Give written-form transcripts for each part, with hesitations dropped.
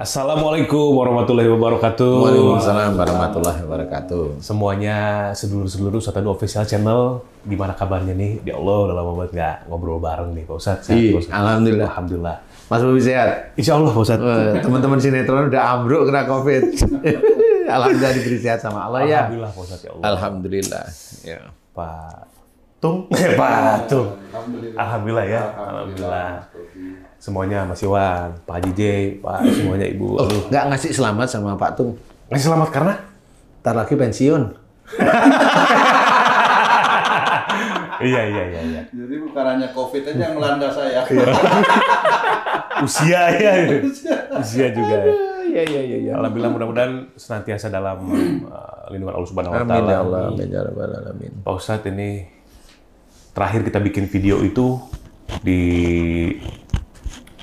Assalamualaikum warahmatullahi wabarakatuh. Waalaikumsalam warahmatullahi wabarakatuh. Semuanya sedulur-sedulur Ustadz Official Channel, gimana kabarnya nih? Ya Allah, udah lama banget nggak ngobrol bareng nih Pak Ustadz. Alhamdulillah. Alhamdulillah. Mas Bobi sehat? Insya Allah Pak Ustadz. Teman-teman sinetron udah ambruk kena COVID. Alhamdulillah diberi sehat sama Allah ya. Alhamdulillah Pak Ustadz, ya Allah. Alhamdulillah. Ya. Pak Tung. Pak Tung. Alhamdulillah ya. Alhamdulillah. Semuanya Mas Iwan, Pak Haji J, Pak semuanya Ibu. Nggak ngasih selamat sama Pak Tung. Ngasih selamat karena? Ntar lagi pensiun. Iya. Jadi bukan hanya COVID aja yang melanda saya. Usia ya. Usia juga ya. Iya. Alhamdulillah, mudah-mudahan senantiasa dalam lindungan Allah Subhanahu wa Amin taala. ya Allah, amin ya rabbal alamin. Pak Ustadz, ini terakhir kita bikin video itu di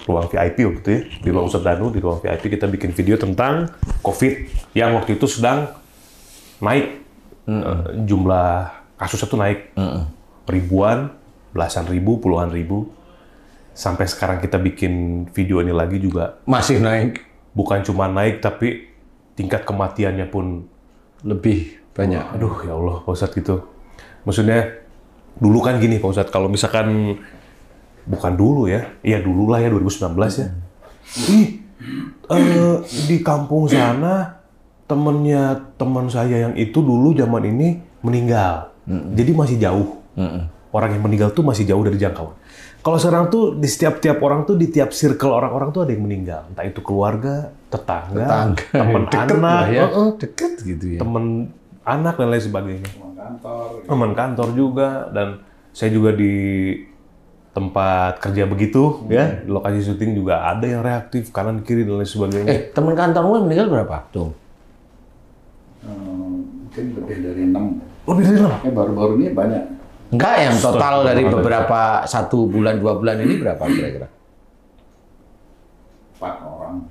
ruang VIP waktu ya, di ruang Ustadz Danu, di ruang VIP kita bikin video tentang COVID yang waktu itu sedang naik. Jumlah kasusnya tuh naik ribuan, belasan ribu, puluhan ribu. Sampai sekarang kita bikin video ini lagi juga Masih naik. bukan cuma naik, tapi tingkat kematiannya pun Lebih banyak. aduh ya Allah Pak Ustadz gitu. Maksudnya dulu kan gini Pak Ustadz, kalau misalkan bukan dulu ya, iya dulu lah ya 2019 ya. Di kampung sana temennya teman saya yang itu dulu zaman ini meninggal. Jadi masih jauh. Orang yang meninggal tuh masih jauh dari jangkauan. Kalau sekarang tuh di setiap orang tuh, di tiap circle orang-orang tuh ada yang meninggal. Entah itu keluarga, tetangga. Teman Deket anak, lah ya. Deket gitu ya. teman anak dan lain sebagainya. Kantor. Teman kantor juga, dan saya juga di tempat kerja begitu ya, di lokasi syuting juga ada yang reaktif kanan kiri dan lain sebagainya. Teman kantormu meninggal berapa, Tung? Mungkin lebih dari 6. Lebih dari 6. Baru-baru ini banyak. Enggak, yang total dari beberapa 1 bulan 2 bulan ini berapa kira-kira? 4 orang.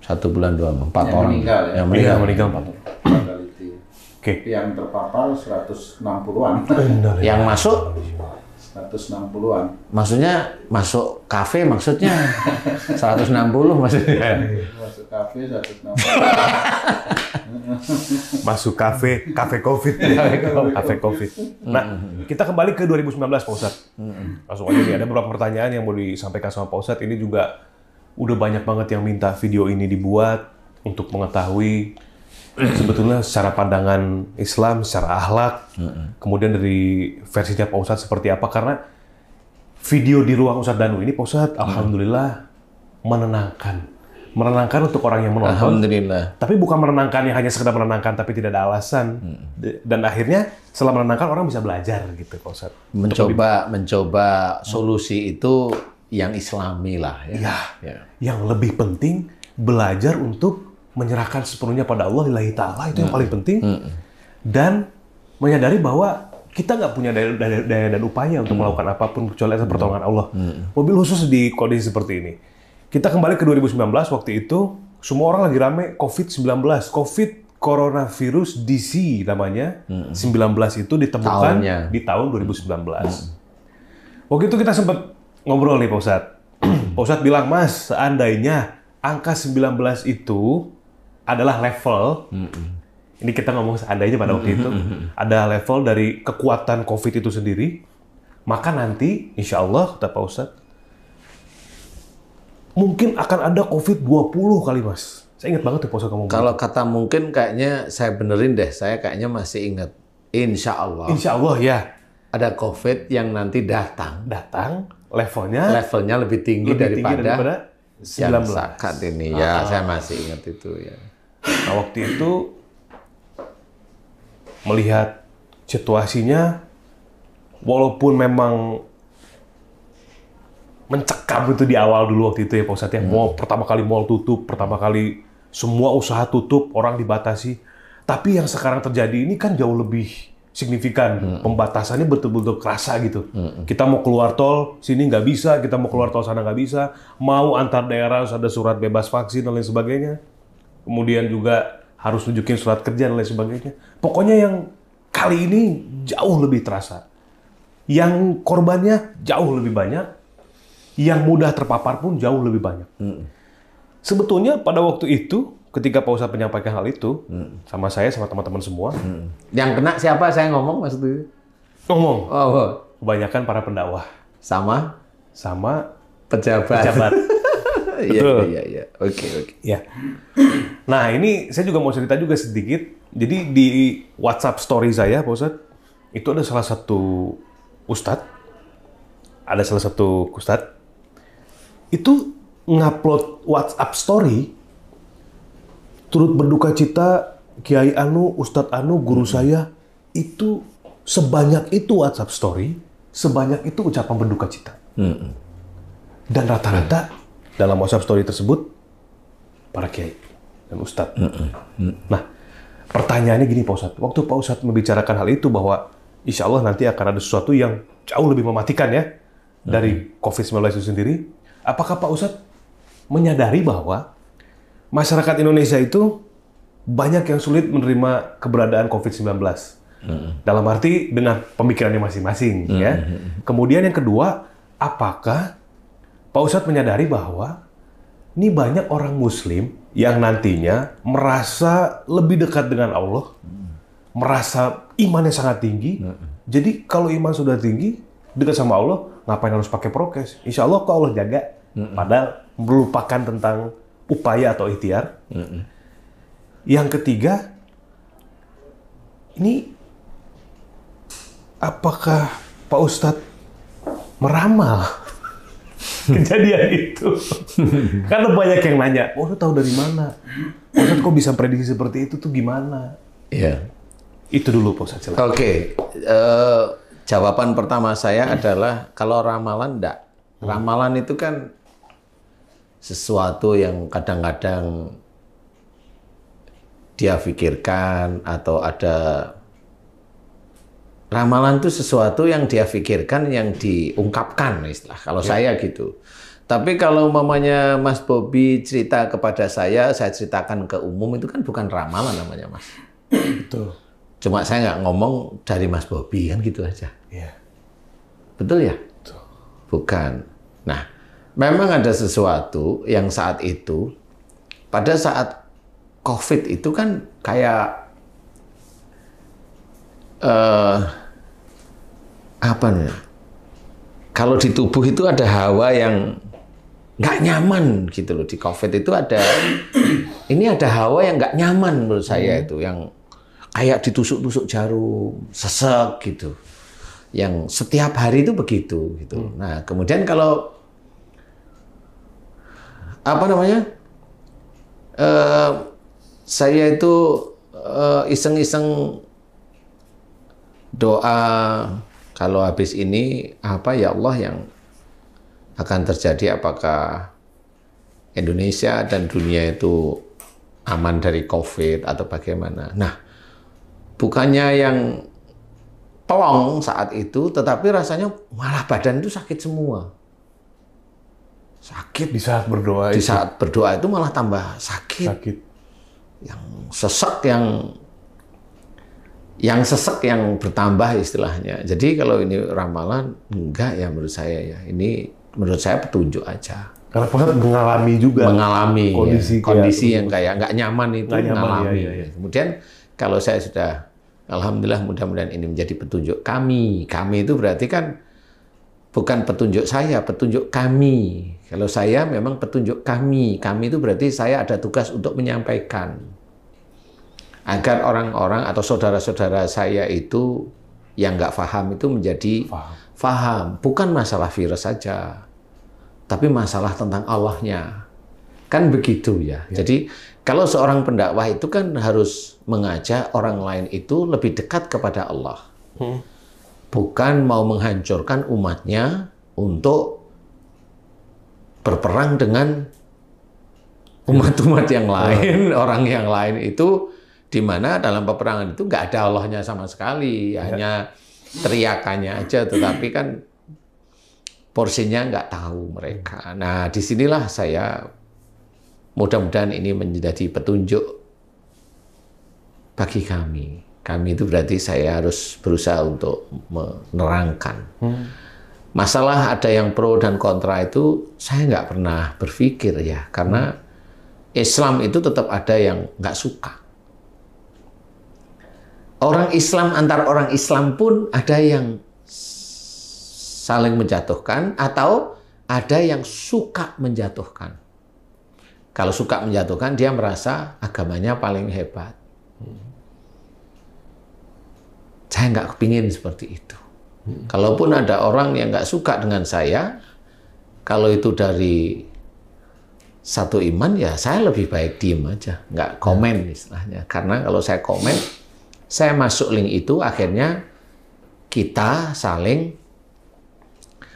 1 bulan 2 4 Yang orang meninggal ya. yang meninggal. Meninggal 4. Fatality. Oke. Yang terpapar 160-an. Yang masuk 160-an. maksudnya masuk kafe maksudnya 160 maksudnya. Masuk kafe 160. Masuk kafe COVID. Kafe COVID. Nah, kita kembali ke 2019 Pak Ustadz. Langsung aja nih, ada beberapa pertanyaan yang mau disampaikan sama Pak Ustadz. Ini juga udah banyak banget yang minta video ini dibuat untuk mengetahui sebetulnya secara pandangan Islam, secara akhlak, kemudian dari versinya Pak Ustadz seperti apa. Karena video di ruang Ustadz Danu ini Pak Ustadz, alhamdulillah menenangkan untuk orang yang menonton. Alhamdulillah. Tapi bukan menenangkan yang hanya sekedar menenangkan tapi tidak ada alasan. Dan akhirnya setelah menenangkan orang bisa belajar gitu Pak Ustadz. Mencoba solusi itu yang Islami lah ya. Ya. Yang lebih penting belajar untuk menyerahkan sepenuhnya pada Allah lillahi ta'ala, itu yang paling penting. Dan menyadari bahwa kita nggak punya daya dan upaya untuk melakukan apapun kecuali atas pertolongan Allah. Mobil khusus di kondisi seperti ini. Kita kembali ke 2019, waktu itu semua orang lagi rame COVID-19. COVID coronavirus DC namanya. 19 itu ditemukan Tahunnya. di tahun 2019. Waktu itu kita sempat ngobrol nih Pak Ustadz. Pak Ustadz bilang, Mas, seandainya angka 19 itu adalah level, ini kita ngomong seandainya pada waktu itu, ada level dari kekuatan COVID itu sendiri, maka nanti, insya Allah, kata Pak Ustadz, mungkin akan ada COVID-20 kali, Mas. Saya ingat banget tuh Pak Ustadz ngomong. Kalau kata mungkin kayaknya saya benerin deh, saya kayaknya masih ingat. Insya Allah. Insya Allah ya. Ada COVID yang nanti datang levelnya lebih tinggi daripada 19. yang saat ini. Ya, saya masih ingat itu ya. Nah, waktu itu melihat situasinya, walaupun memang mencekam itu di awal dulu waktu itu ya Pak Ustadz ya. Pertama kali mall tutup, pertama kali semua usaha tutup, orang dibatasi. Tapi yang sekarang terjadi ini kan jauh lebih signifikan. Pembatasannya betul-betul kerasa gitu. Kita mau keluar tol, sini nggak bisa. Kita mau keluar tol, sana nggak bisa. Mau antar daerah harus ada surat bebas vaksin dan lain sebagainya. Kemudian juga harus nunjukin surat kerja dan lain sebagainya. Pokoknya yang kali ini jauh lebih terasa. Yang korbannya jauh lebih banyak. Yang mudah terpapar pun jauh lebih banyak. sebetulnya pada waktu itu, ketika Pak Ustadz menyampaikan hal itu, sama saya, sama teman-teman semua, Yang kena siapa saya ngomong maksudnya? ngomong, Oh, kebanyakan para pendakwah, sama sama pejabat. pejabat. Iya, Betul. iya. Oke. Ya. Nah, ini saya juga mau cerita juga sedikit. Jadi di WhatsApp story saya, Pak Ustadz, itu ada salah satu ustadz, itu ngupload WhatsApp story, turut berduka cita Kiai Anu, Ustadz Anu, guru saya, itu sebanyak itu WhatsApp story, sebanyak itu ucapan berduka cita. Dan rata-rata dalam WhatsApp story tersebut para kiai dan ustadz. Nah, pertanyaannya gini Pak Ustadz. Waktu Pak Ustadz membicarakan hal itu bahwa insya Allah nanti akan ada sesuatu yang jauh lebih mematikan ya dari COVID-19 itu sendiri. Apakah Pak Ustadz menyadari bahwa masyarakat Indonesia itu banyak yang sulit menerima keberadaan COVID-19? Dalam arti dengan pemikirannya masing-masing ya. Kemudian yang kedua, apakah Pak Ustadz menyadari bahwa ini banyak orang Muslim yang nantinya merasa lebih dekat dengan Allah, merasa imannya sangat tinggi. Jadi kalau iman sudah tinggi, dekat sama Allah, ngapain harus pakai prokes? Insya Allah kok Allah jaga. Padahal melupakan tentang upaya atau ikhtiar. Yang ketiga, ini apakah Pak Ustadz meramal kejadian itu? Karena banyak yang nanya, oh lu tahu dari mana? Ustadz kok bisa prediksi seperti itu tuh gimana? Iya. Itu dulu Pak Ustadz. Oke. Jawaban pertama saya adalah kalau ramalan enggak. Ramalan itu kan sesuatu yang kadang-kadang dia pikirkan atau ada ramalan itu sesuatu yang dia pikirkan, yang diungkapkan istilah. Kalau saya gitu. Tapi kalau mamanya Mas Bobi cerita kepada saya ceritakan ke umum, itu kan bukan ramalan namanya Mas. Betul. Cuma saya nggak ngomong dari Mas Bobi kan gitu aja. Iya. Betul ya? Betul. Bukan. Nah, memang ada sesuatu yang saat itu, pada saat COVID itu kan kayak apa nih? Kalau di tubuh itu ada hawa yang nggak nyaman gitu loh. Di COVID itu ada, ini ada hawa yang nggak nyaman menurut saya itu, yang kayak ditusuk-tusuk jarum, sesek gitu. Yang setiap hari itu begitu gitu. Nah, kemudian kalau apa namanya? Saya itu iseng-iseng doa, kalau habis ini apa ya Allah yang akan terjadi, apakah Indonesia dan dunia itu aman dari COVID atau bagaimana. Nah, bukannya yang plong saat itu, tetapi rasanya malah badan itu sakit semua. Sakit. Di saat berdoa Di itu. saat berdoa itu malah tambah sakit. Sakit. Yang sesek, yang sesek yang bertambah istilahnya. Jadi kalau ini ramalan, enggak ya menurut saya ya. Ini menurut saya petunjuk aja. Karena Pak Ustadz mengalami juga Mengalami kondisi yang kayak nggak nyaman itu, Nggak nyaman, mengalami. ya. Kemudian kalau saya sudah, alhamdulillah mudah-mudahan ini menjadi petunjuk kami. Kami itu berarti kan bukan petunjuk saya, petunjuk kami. Kalau saya memang petunjuk kami. Kami itu berarti saya ada tugas untuk menyampaikan. Agar orang-orang atau saudara-saudara saya itu yang nggak paham itu menjadi paham. Bukan masalah virus saja, tapi masalah tentang Allahnya. Kan begitu ya. Jadi kalau seorang pendakwah itu kan harus mengajak orang lain itu lebih dekat kepada Allah. Bukan mau menghancurkan umatnya untuk berperang dengan umat-umat yang lain, orang yang lain itu, di mana dalam peperangan itu nggak ada Allahnya sama sekali, hanya teriakannya aja, tetapi kan porsinya nggak tahu mereka. Nah, disinilah saya mudah-mudahan ini menjadi petunjuk bagi kami. Kami itu berarti saya harus berusaha untuk menerangkan. Masalah ada yang pro dan kontra itu saya nggak pernah berpikir ya, karena Islam itu tetap ada yang nggak suka. Orang Islam antar orang Islam pun ada yang saling menjatuhkan atau ada yang suka menjatuhkan. Kalau suka menjatuhkan, dia merasa agamanya paling hebat. Saya nggak kepingin seperti itu. Kalaupun ada orang yang nggak suka dengan saya, kalau itu dari satu iman, ya saya lebih baik diem aja, nggak komen istilahnya. Karena kalau saya komen, saya masuk link itu, akhirnya kita saling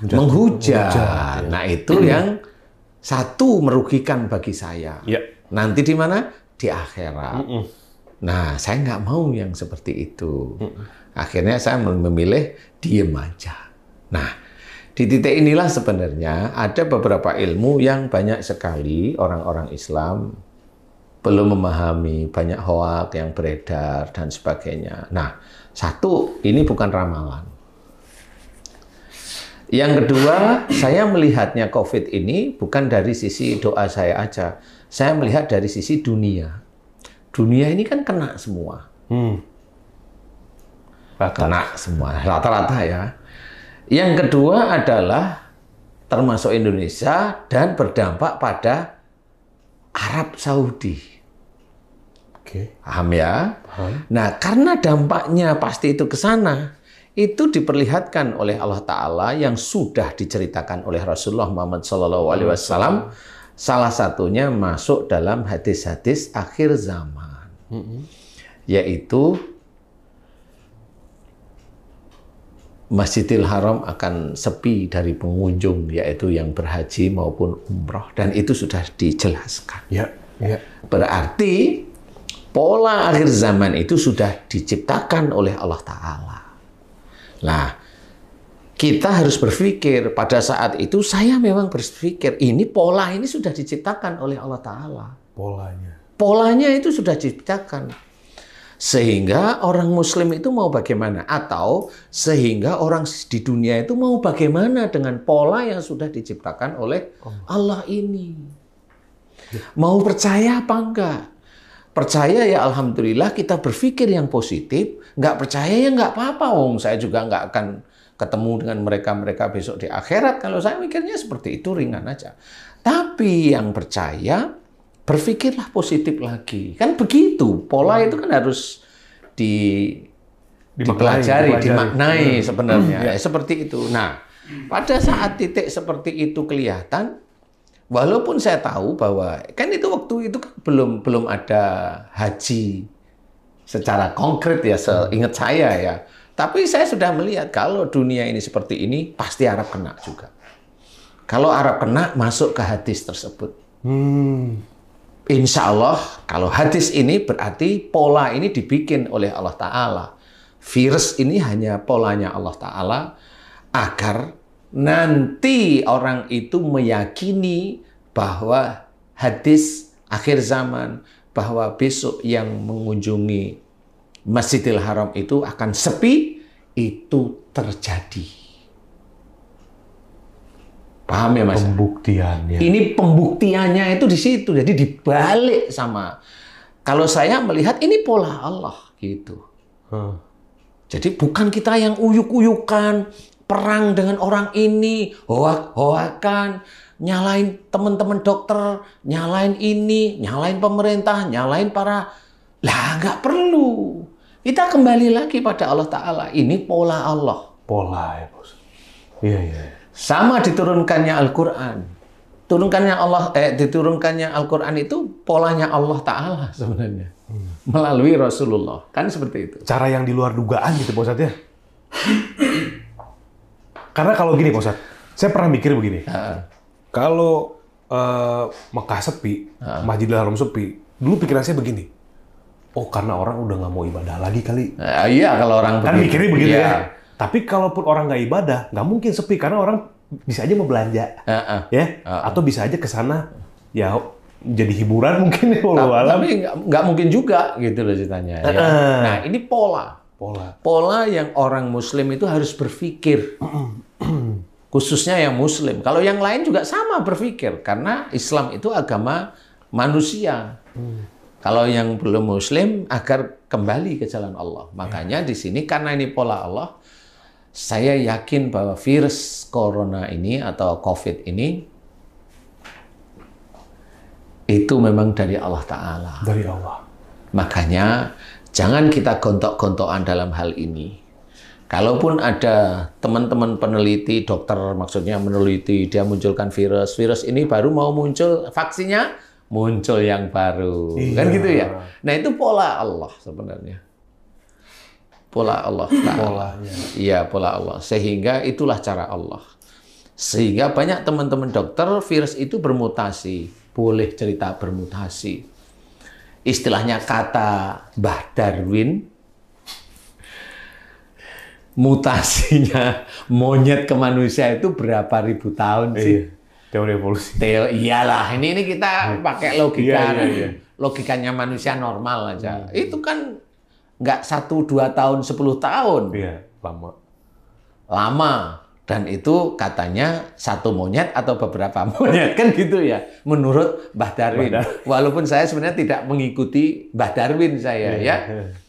menghujat. Nah, itu yang satu merugikan bagi saya. Ya. Nanti di mana? Di akhirat. Nah, saya nggak mau yang seperti itu. Akhirnya saya memilih diem aja. Nah, di titik inilah sebenarnya ada beberapa ilmu yang banyak sekali orang-orang Islam belum memahami, banyak hoak yang beredar dan sebagainya. Nah, satu, ini bukan ramalan. Yang kedua, saya melihatnya COVID ini bukan dari sisi doa saya aja. Saya melihat dari sisi dunia. Dunia ini kan kena semua. Kena semua, rata-rata ya. Yang kedua adalah termasuk Indonesia dan berdampak pada Arab Saudi. Oke. Paham ya? Paham. Nah, karena dampaknya pasti itu ke sana, itu diperlihatkan oleh Allah Ta'ala yang sudah diceritakan oleh Rasulullah Muhammad SAW. Salah satunya masuk dalam hadis-hadis akhir zaman. Yaitu Masjidil Haram akan sepi dari pengunjung, yaitu yang berhaji maupun umroh. Dan itu sudah dijelaskan. Ya, ya. Berarti pola akhir zaman itu sudah diciptakan oleh Allah Ta'ala. Nah, kita harus berpikir, pada saat itu saya memang berpikir, ini pola ini sudah diciptakan oleh Allah Ta'ala. Polanya itu sudah diciptakan. Sehingga orang Muslim itu mau bagaimana? Atau sehingga orang di dunia itu mau bagaimana dengan pola yang sudah diciptakan oleh Allah ini? Mau percaya apa enggak? Percaya ya Alhamdulillah, kita berpikir yang positif. Nggak percaya ya nggak apa-apa. Saya juga nggak akan ketemu dengan mereka-mereka besok di akhirat. Kalau saya mikirnya seperti itu, ringan aja. Tapi yang percaya, berpikirlah positif lagi. Kan begitu. Pola itu kan harus dipelajari, dimaknai sebenarnya. Seperti itu. Nah, pada saat titik seperti itu kelihatan, walaupun saya tahu bahwa kan itu waktu itu kan belum ada haji secara konkret ya, seingat saya ya. Tapi saya sudah melihat kalau dunia ini seperti ini, pasti Arab kena juga. Kalau Arab kena, masuk ke hadis tersebut. Insya Allah, kalau hadis ini berarti pola ini dibikin oleh Allah Ta'ala. Virus ini hanya polanya Allah Ta'ala agar nanti orang itu meyakini bahwa hadis akhir zaman, bahwa besok yang mengunjungi Masjidil Haram itu akan sepi, itu terjadi. Paham ya Mas? Pembuktiannya. Ini pembuktiannya itu di situ. Jadi dibalik sama. Kalau saya melihat ini pola Allah gitu. Jadi bukan kita yang uyuk-uyukan, perang dengan orang ini, hoak-hoakan, nyalain teman-teman dokter, nyalain ini, nyalain pemerintah, nyalain para... Lah nggak perlu. Kita kembali lagi pada Allah Ta'ala. Ini pola Allah. Pola ya Bos. Iya, iya. Sama diturunkannya Al-Quran. Diturunkannya Al-Quran itu polanya Allah Ta'ala sebenarnya. Melalui Rasulullah. Kan seperti itu. Cara yang di luar dugaan gitu Pak Ustadz ya. Karena kalau gini Pak Ustadz, saya pernah mikir begini. Kalau Mekah sepi, Masjidil Haram sepi, dulu pikiran saya begini. Oh karena orang udah nggak mau ibadah lagi kali. Iya kalau orang kan begitu. Mikirnya begitu ya. Ya. Tapi kalaupun orang nggak ibadah, nggak mungkin sepi karena orang bisa aja mau belanja, ya, atau bisa aja ke sana, ya jadi hiburan mungkin ya. Tapi nggak mungkin juga gitu loh ceritanya. Ya. Nah ini pola yang orang Muslim itu harus berpikir, khususnya yang Muslim. Kalau yang lain juga sama berpikir, karena Islam itu agama manusia. Kalau yang belum Muslim agar kembali ke jalan Allah. Makanya di sini karena ini pola Allah, saya yakin bahwa virus corona ini atau COVID ini itu memang dari Allah Ta'ala. Dari Allah. Makanya jangan kita gontok-gontokan dalam hal ini. Kalaupun ada teman-teman peneliti, dokter maksudnya meneliti, dia munculkan virus ini baru mau muncul, vaksinnya muncul yang baru. Kan gitu ya? Nah itu pola Allah sebenarnya. Pola Allah. Polanya. Iya, pola Allah. Sehingga itulah cara Allah. Sehingga banyak teman-teman dokter, virus itu bermutasi. Boleh cerita bermutasi. Istilahnya kata Mbah Darwin, mutasinya monyet ke manusia itu berapa ribu tahun sih? Teori evolusi. Iyalah, ini kita pakai logika, Iya. logikanya manusia normal aja. Itu kan nggak 1-2 tahun, 10 tahun. Iya, lama. Lama. Dan itu katanya satu monyet atau beberapa monyet, kan gitu ya. Menurut Mbah Darwin. Walaupun saya sebenarnya tidak mengikuti Mbah Darwin saya, ya.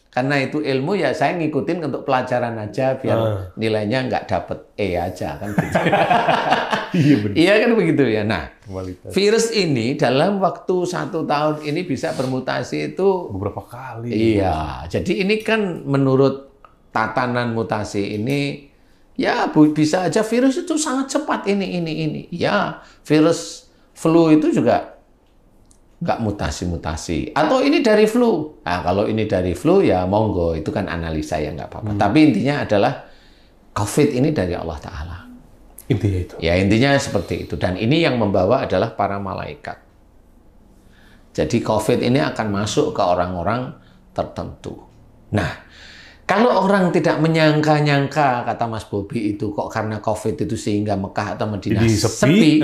Karena itu ilmu ya saya ngikutin untuk pelajaran aja biar nilainya nggak dapet E aja kan gitu. Iya benar. Iya kan begitu ya. Nah, virus ini dalam waktu 1 tahun ini bisa bermutasi itu beberapa kali. Iya, jadi ini kan menurut tatanan mutasi ini ya bisa aja virus itu sangat cepat ini. Ya, virus flu itu juga nggak mutasi-mutasi. Atau ini dari flu. Nah, kalau ini dari flu ya monggo, itu kan analisa ya nggak apa-apa. Tapi intinya adalah COVID ini dari Allah Ta'ala. Intinya itu. Ya intinya seperti itu. Dan ini yang membawa adalah para malaikat. Jadi COVID ini akan masuk ke orang-orang tertentu. Nah, kalau orang tidak menyangka-nyangka, kata Mas Bobi itu, kok karena COVID itu sehingga Mekah atau Madinah Jadi sepi.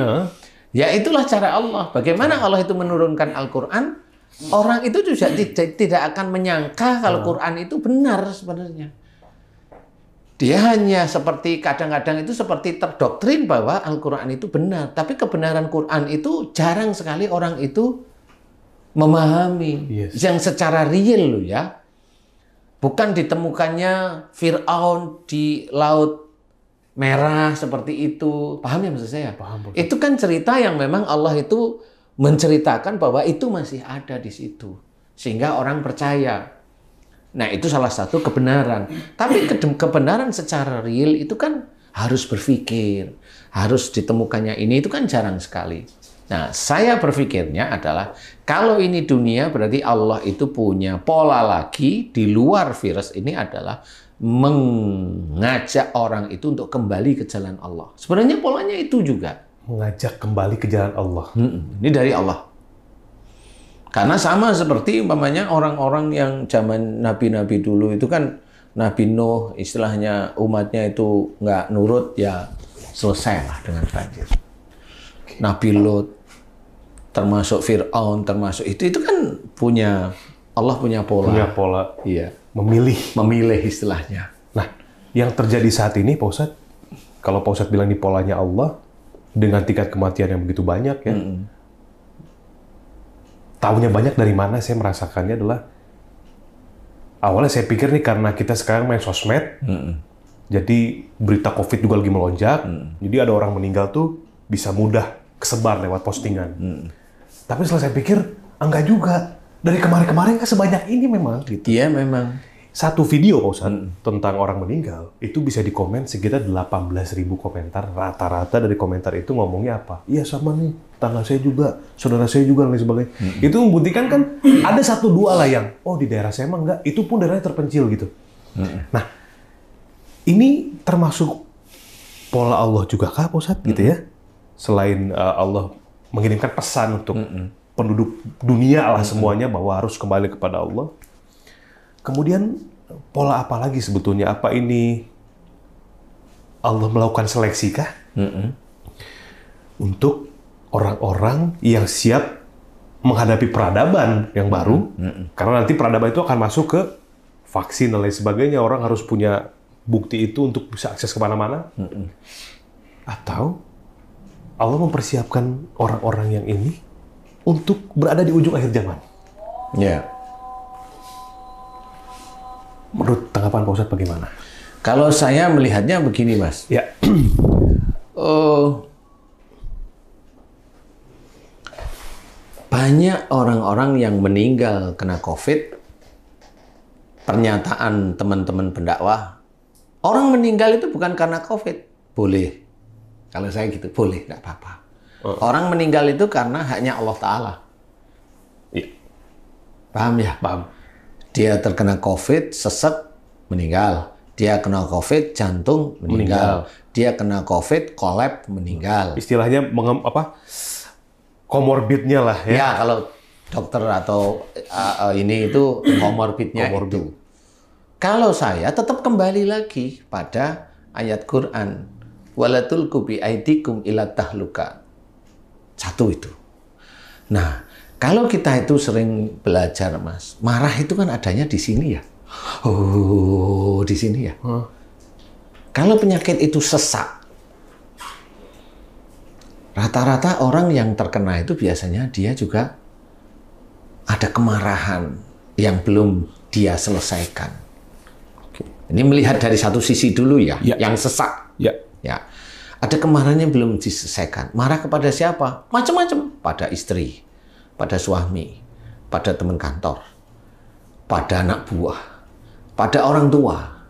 Ya itulah cara Allah. Bagaimana Allah itu menurunkan Al-Quran, orang itu juga tidak akan menyangka kalau Quran itu benar sebenarnya. Dia hanya seperti kadang-kadang itu seperti terdoktrin bahwa Al-Quran itu benar. Tapi kebenaran Quran itu jarang sekali orang itu memahami. Yang secara real loh ya. Bukan ditemukannya Fir'aun di Laut Merah seperti itu. Paham ya maksud saya? Paham. Itu kan cerita yang memang Allah itu menceritakan bahwa itu masih ada di situ. Sehingga orang percaya. Nah, itu salah satu kebenaran. Tapi kebenaran secara real itu kan harus berpikir. Harus ditemukannya ini itu kan jarang sekali. Nah, saya berpikirnya adalah kalau ini dunia berarti Allah itu punya pola lagi di luar virus ini adalah mengajak orang itu untuk kembali ke jalan Allah. Sebenarnya polanya itu juga. Mengajak kembali ke jalan Allah. Ini dari Allah. Karena sama seperti umpamanya orang-orang yang zaman nabi-nabi dulu itu kan Nabi Nuh istilahnya umatnya itu nggak nurut ya selesai lah dengan banjir. Nabi Lot termasuk Fir'aun termasuk itu kan Allah punya pola. Punya pola. Iya. Memilih istilahnya. Nah, yang terjadi saat ini, Pak Ustadz, kalau Pak Ustadz bilang ini polanya Allah, dengan tingkat kematian yang begitu banyak ya, tahunya banyak dari mana saya merasakannya adalah, awalnya saya pikir nih karena kita sekarang main sosmed, jadi berita COVID juga lagi melonjak, jadi ada orang meninggal tuh bisa mudah kesebar lewat postingan. Tapi setelah saya pikir, enggak juga. Dari kemarin-kemarin kan sebanyak ini memang. Gitu. Iya memang. Satu video Pak Ustadz, tentang orang meninggal, itu bisa dikomen sekitar 18.000 komentar. Rata-rata dari komentar itu ngomongnya apa? Iya sama nih, tetangga saya juga, saudara saya juga, dan lain sebagainya. Itu membuktikan kan ada 1-2 lah yang, oh di daerah saya emang enggak, itu pun daerahnya terpencil gitu. Nah, ini termasuk pola Allah juga kah Pak Ustadz gitu ya? Selain Allah mengirimkan pesan untuk penduduk dunia lah semuanya bahwa harus kembali kepada Allah. Kemudian pola apa lagi sebetulnya? Apa ini Allah melakukan seleksi kah? Untuk orang-orang yang siap menghadapi peradaban yang baru. Karena nanti peradaban itu akan masuk ke vaksin dan lain sebagainya. Orang harus punya bukti itu untuk bisa akses kemana-mana. Atau Allah mempersiapkan orang-orang yang ini untuk berada di ujung akhir zaman. Ya. Menurut tanggapan Pak Ustadz bagaimana? Kalau saya melihatnya begini, Mas. Ya. Banyak orang-orang yang meninggal kena COVID. Pernyataan teman-teman pendakwah, orang meninggal itu bukan karena COVID. Boleh. Kalau saya gitu, boleh, nggak apa-apa. Orang meninggal itu karena haknya Allah Ta'ala. Iya. Paham ya? Paham. Dia terkena COVID, sesek, meninggal. Dia kena COVID, jantung, meninggal. Dia kena COVID, kolap, meninggal. Istilahnya komorbidnya lah ya. Ya, kalau dokter atau ini itu komorbidnya itu. Kalau saya tetap kembali lagi pada ayat Quran. Wala tulqu bi aidikum ila tahluka. Satu itu. Nah, kalau kita itu sering belajar, Mas, marah itu kan adanya di sini ya. Oh, di sini ya. Kalau penyakit itu sesak, rata-rata orang yang terkena itu biasanya dia juga ada kemarahan yang belum dia selesaikan. Ini melihat dari satu sisi dulu ya, yang sesak. Ya. Ya. Ada kemarahan yang belum diselesaikan. Marah kepada siapa? Macam-macam. Pada istri, pada suami, pada teman kantor, pada anak buah, pada orang tua.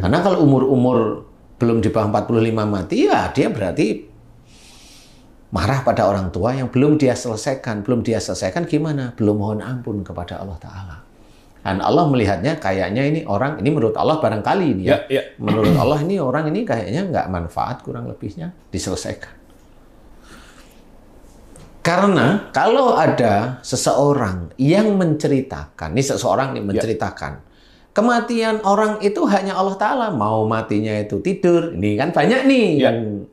Karena kalau umur-umur belum di bawah 45 mati, ya dia berarti marah pada orang tua yang belum dia selesaikan. Belum dia selesaikan gimana? Belum mohon ampun kepada Allah Ta'ala. Dan Allah melihatnya kayaknya ini orang, ini menurut Allah barangkali ini ya. Menurut Allah ini orang ini kayaknya nggak manfaat, kurang lebihnya diselesaikan. Karena kalau ada seseorang yang menceritakan, ini seseorang yang menceritakan, kematian orang itu hanya Allah Ta'ala. Mau matinya itu tidur, ini kan banyak nih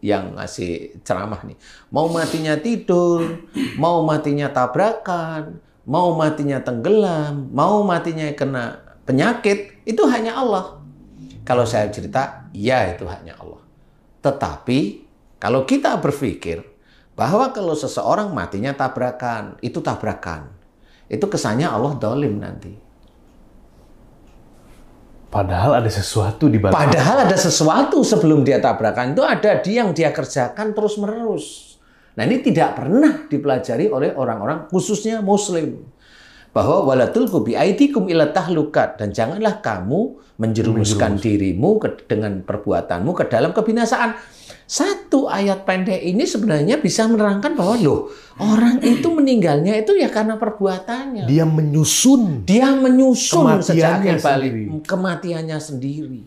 yang ngasih ceramah nih. Mau matinya tidur, mau matinya tabrakan, mau matinya tenggelam, mau matinya kena penyakit, itu hanya Allah. Kalau saya cerita, ya itu hanya Allah. Tetapi, kalau kita berpikir bahwa kalau seseorang matinya tabrakan, itu kesannya Allah dolim nanti. Padahal ada sesuatu di balik. Padahal ada sesuatu sebelum dia tabrakan, itu ada yang dia kerjakan terus-menerus. Nah, ini tidak pernah dipelajari oleh orang-orang khususnya Muslim. Bahwa wala tulqu bi aidikum ila tahlukat, dan janganlah kamu menjerumuskan dirimu dengan perbuatanmu ke dalam kebinasaan. Satu ayat pendek ini sebenarnya bisa menerangkan bahwa loh, orang itu meninggalnya itu ya karena perbuatannya. Dia menyusun sejak balik kematiannya sendiri.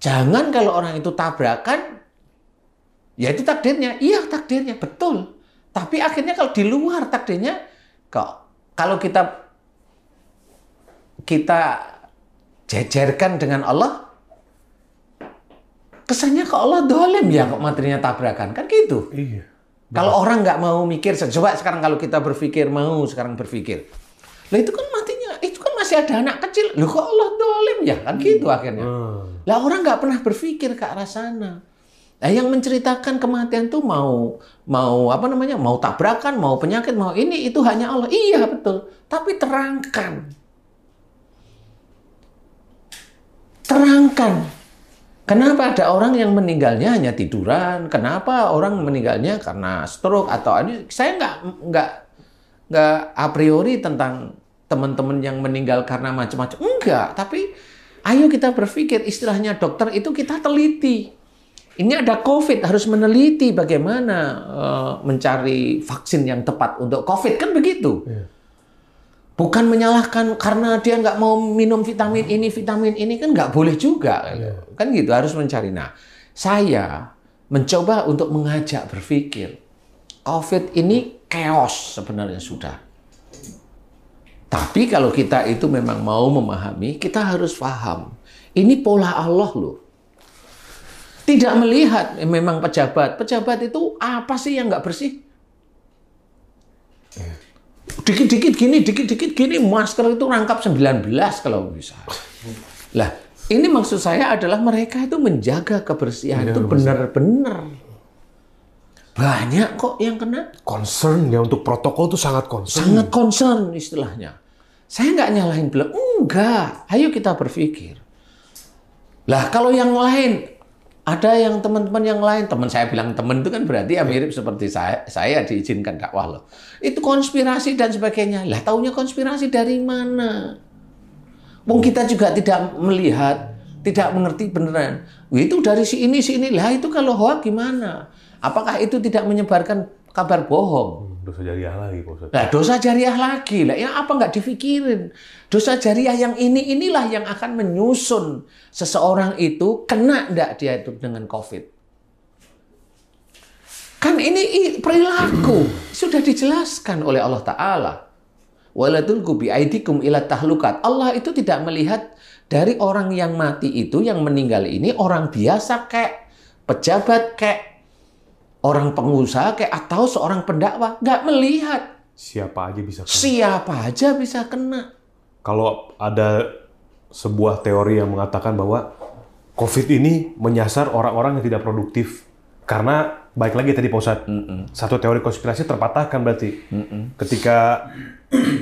Jangan kalau orang itu tabrakan, ya itu takdirnya. Iya, takdirnya. Betul. Tapi akhirnya kalau di luar takdirnya, kalau kita jejerkan dengan Allah, kesannya kok Allah dolim ya kok materinya tabrakan. Kan gitu. Iya. Kalau orang nggak mau mikir, coba sekarang kalau kita berpikir, lah itu kan matinya, itu kan masih ada anak kecil. Loh kok Allah dolim ya? Kan gitu akhirnya. Lah orang nggak pernah berpikir ke arah sana. Nah, yang menceritakan kematian tuh mau tabrakan, mau penyakit, mau ini, itu hanya Allah. Iya, betul. Tapi terangkan. Kenapa ada orang yang meninggalnya hanya tiduran? Kenapa orang meninggalnya karena stroke atau ini? Saya nggak a priori tentang teman-teman yang meninggal karena macam-macam. Enggak, tapi ayo kita berpikir, istilahnya dokter itu kita teliti. Ini ada COVID, harus meneliti bagaimana mencari vaksin yang tepat untuk COVID, kan begitu. Bukan menyalahkan karena dia nggak mau minum vitamin ini kan nggak boleh juga. Kan gitu, harus mencari. Nah, saya mencoba untuk mengajak berpikir. COVID ini chaos sebenarnya sudah. Tapi kalau kita itu memang mau memahami, kita harus paham. Ini pola Allah loh. Tidak melihat memang pejabat itu apa sih yang nggak bersih? Dikit-dikit gini, masker itu rangkap 19 kalau bisa. Lah, ini maksud saya adalah mereka itu menjaga kebersihan itu benar-benar. Banyak kok yang kena. Concern ya, untuk protokol tuh sangat concern. Sangat concern istilahnya. Saya nggak nyalahin beliau. Enggak. Ayo kita berpikir. Lah kalau yang lain, ada yang teman-teman yang lain, teman saya bilang teman itu kan berarti ya mirip seperti saya diizinkan dakwah loh. Itu konspirasi dan sebagainya. Lah taunya konspirasi dari mana? Wong kita juga tidak melihat, tidak mengerti beneran. Itu dari si ini. Lah itu kalau hoax gimana? Apakah itu tidak menyebarkan kabar bohong? Dosa jariah lagi, Pak Ustadz. Nah, dosa jariah lagi. Lah, ya apa nggak dipikirin? Dosa jariah yang inilah yang akan menyusun seseorang itu kena nggak dia itu dengan COVID. Kan ini perilaku. Sudah dijelaskan oleh Allah Ta'ala. Wala tulqu biaidikum ila tahlukat. Allah itu tidak melihat dari orang yang mati itu, yang meninggal ini, orang biasa kayak pejabat kayak orang pengusaha kayak atau seorang pendakwah, nggak melihat. Siapa aja bisa kena. Siapa aja bisa kena. Kalau ada sebuah teori yang mengatakan bahwa COVID ini menyasar orang-orang yang tidak produktif. Karena, baik lagi tadi Pak Ustadz, satu teori konspirasi terpatahkan berarti. Ketika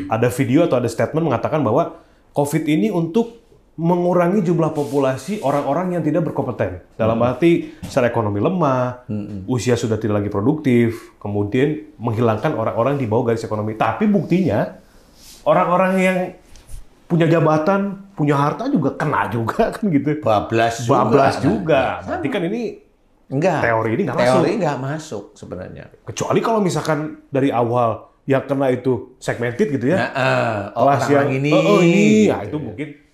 ada video atau ada statement mengatakan bahwa COVID ini untuk mengurangi jumlah populasi orang-orang yang tidak berkompeten. Dalam arti secara ekonomi lemah, usia sudah tidak lagi produktif, kemudian menghilangkan orang-orang di bawah garis ekonomi. Tapi buktinya, orang-orang yang punya jabatan, punya harta juga kena juga kan gitu. Bablas juga. Berarti kan ini enggak. Teori ini nggak masuk. Teori nggak masuk sebenarnya. Kecuali kalau misalkan dari awal yang kena itu segmented gitu ya. Kelas yang ini. Ya itu mungkin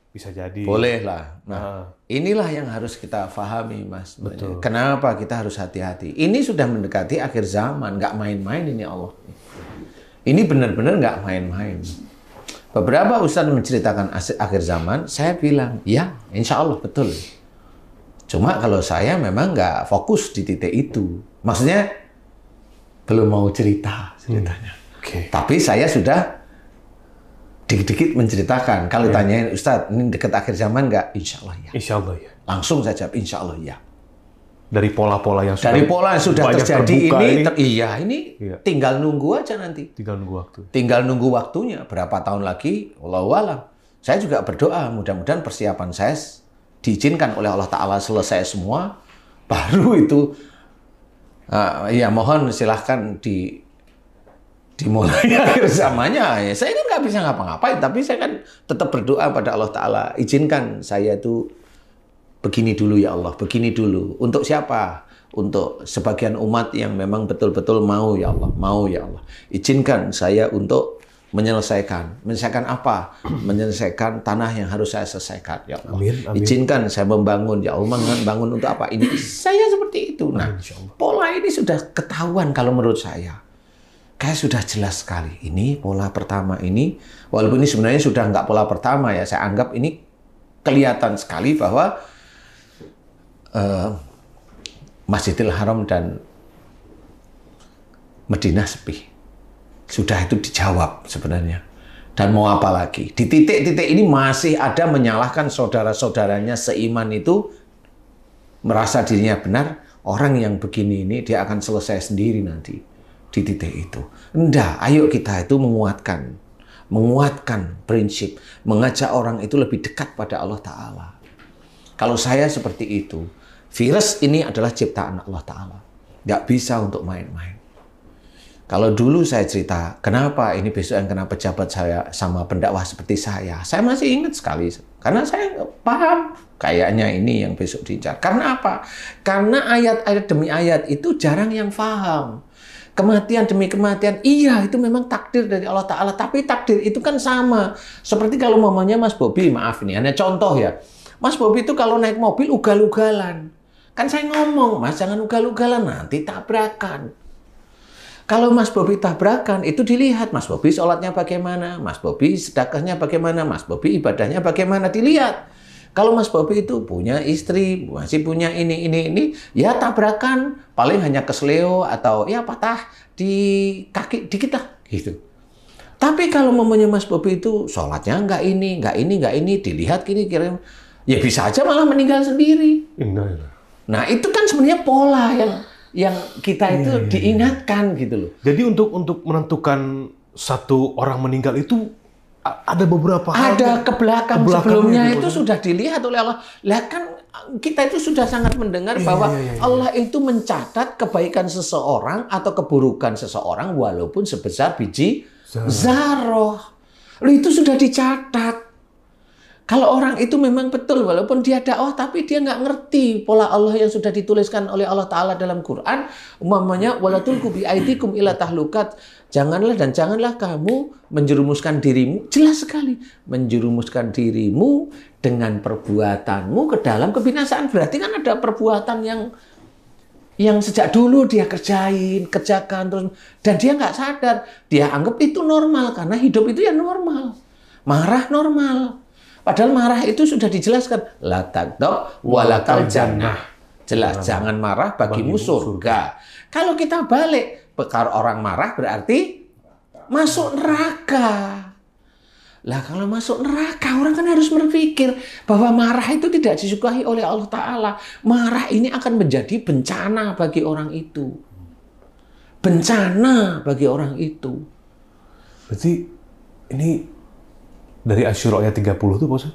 bisa jadi. Boleh lah. Nah, inilah yang harus kita pahami, Mas. Betul. Kenapa kita harus hati-hati? Ini sudah mendekati akhir zaman, nggak main-main ini Allah. Ini benar-benar nggak main-main. Beberapa ustadz menceritakan akhir zaman, saya bilang, ya, insya Allah betul. Cuma kalau saya memang nggak fokus di titik itu. Maksudnya, belum mau cerita ceritanya. Okay. Tapi saya sudah dikit-dikit menceritakan. Kalau tanyain, Ustadz, ini dekat akhir zaman nggak? Insya Allah ya. Insya Allah ya. Langsung saya jawab, insya Allah ya. Dari pola-pola yang sudah, dari pola yang sudah terjadi ini tinggal nunggu aja nanti. Tinggal nunggu waktu. Tinggal nunggu waktunya. Berapa tahun lagi? Wallahu a'lam. Saya juga berdoa, mudah-mudahan persiapan saya diizinkan oleh Allah Ta'ala selesai semua. Baru itu, ya mohon silahkan dimulai akhir zamannya. Saya kan nggak bisa ngapa-ngapain, tapi saya kan tetap berdoa pada Allah Ta'ala. Izinkan saya itu begini dulu ya Allah, begini dulu. Untuk siapa? Untuk sebagian umat yang memang betul-betul mau ya Allah, mau ya Allah. Izinkan saya untuk menyelesaikan. Menyelesaikan apa? Menyelesaikan tanah yang harus saya selesaikan ya Allah. Amin, amin. Izinkan saya membangun ya Allah. Membangun untuk apa? Ini saya seperti itu. Nah, pola ini sudah ketahuan kalau menurut saya. Kayak sudah jelas sekali. Ini pola pertama ini, walaupun ini sebenarnya sudah nggak pola pertama ya, saya anggap ini kelihatan sekali bahwa Masjidil Haram dan Madinah sepi. Sudah itu dijawab sebenarnya. Dan mau apa lagi? Di titik-titik ini masih ada menyalahkan saudara-saudaranya seiman itu, merasa dirinya benar, orang yang begini ini dia akan selesai sendiri nanti. Di titik itu. Enggak, ayo kita itu menguatkan prinsip, mengajak orang itu lebih dekat pada Allah Ta'ala. Kalau saya seperti itu, virus ini adalah ciptaan Allah Ta'ala. Nggak bisa untuk main-main. Kalau dulu saya cerita, kenapa ini besok yang kena pejabat saya sama pendakwah seperti saya masih ingat sekali. Karena saya paham, kayaknya ini yang besok diincar. Karena apa? Karena ayat-ayat demi ayat itu jarang yang paham. Kematian demi kematian, iya itu memang takdir dari Allah Ta'ala. Tapi takdir itu kan sama. Seperti kalau mamanya Mas Bobi, maaf ini, hanya contoh ya. Mas Bobi itu kalau naik mobil ugal-ugalan. Kan saya ngomong, Mas jangan ugal-ugalan, nanti tabrakan. Kalau Mas Bobi tabrakan, itu dilihat. Mas Bobi sholatnya bagaimana, Mas Bobi sedekahnya bagaimana, Mas Bobi ibadahnya bagaimana, dilihat. Kalau Mas Bobi itu punya istri, masih punya ini, ya tabrakan, paling hanya kesleo atau ya patah di kaki dikit lah, gitu. Tapi kalau mamanya Mas Bobi itu sholatnya nggak ini, dilihat gini, kira ya bisa aja malah meninggal sendiri. Nah itu kan sebenarnya pola yang yang kita itu diingatkan gitu loh. Jadi untuk menentukan satu orang meninggal itu ada beberapa hal. Ada ke belakang sebelumnya gitu, itu sudah dilihat oleh Allah. Lah kan kita itu sudah sangat mendengar bahwa Allah itu mencatat kebaikan seseorang atau keburukan seseorang walaupun sebesar biji zarah. Loh, itu sudah dicatat. Kalau orang itu memang betul, walaupun dia dakwah, tapi dia nggak ngerti pola Allah yang sudah dituliskan oleh Allah Ta'ala dalam Quran. Umpamanya, walatulku bi'aidikum ila tahlukat. Janganlah kamu menjerumuskan dirimu. Jelas sekali. Menjerumuskan dirimu dengan perbuatanmu ke dalam kebinasaan. Berarti kan ada perbuatan yang sejak dulu dia kerjakan terus. Dan dia nggak sadar. Dia anggap itu normal, karena hidup itu ya normal. Marah normal. Padahal marah itu sudah dijelaskan. La taghdab walakal jannah. Jelas, jangan marah bagimu surga. Kalau kita balik, perkara orang marah berarti masuk neraka. Lah kalau masuk neraka, orang kan harus berpikir bahwa marah itu tidak disukai oleh Allah Ta'ala. Marah ini akan menjadi bencana bagi orang itu. Bencana bagi orang itu. Berarti ini dari Asy-Syura ayat 30 itu, Pak Ustaz?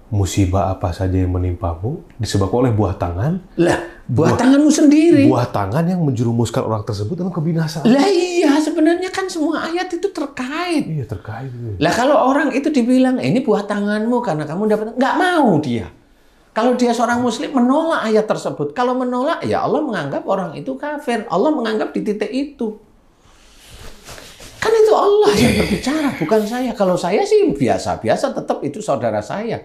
Musibah apa saja yang menimpamu disebabkan oleh buah tangan. Lah, buah tanganmu sendiri. Buah tangan yang menjerumuskan orang tersebut dalam kebinasaan. Lah iya, sebenarnya kan semua ayat itu terkait. Iya, terkait. Lah kalau orang itu dibilang, ini buah tanganmu karena kamu dapat, nggak mau dia. Kalau dia seorang muslim menolak ayat tersebut. Kalau menolak, ya Allah menganggap orang itu kafir. Allah menganggap di titik itu. Kan itu Allah yang berbicara, bukan saya. Kalau saya sih biasa-biasa, tetap itu saudara saya.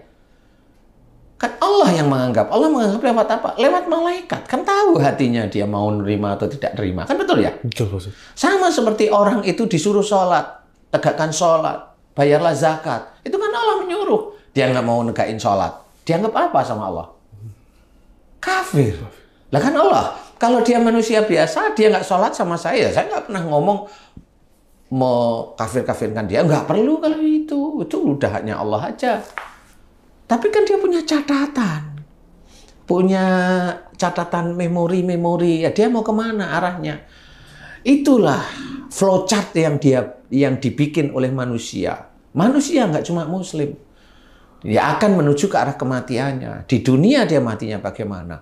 Kan Allah yang menganggap. Allah menganggap lewat apa? Lewat malaikat. Kan tahu hatinya dia mau nerima atau tidak nerima. Kan betul ya? Betul, Ustaz. Sama seperti orang itu disuruh sholat, tegakkan sholat, bayarlah zakat. Itu kan Allah menyuruh. Dia nggak mau negakin sholat. Dianggap apa sama Allah? Kafir. Lah kan Allah. Kalau dia manusia biasa, dia nggak sholat sama saya nggak pernah ngomong mau kafir-kafirkan dia. Nggak perlu kalau itu. Itu udah haknya Allah aja. Tapi kan dia punya catatan. Punya catatan memori-memori. Ya dia mau kemana arahnya. Itulah flowchart yang dibikin oleh manusia. Manusia nggak cuma muslim. Dia akan menuju ke arah kematiannya. Di dunia dia matinya bagaimana.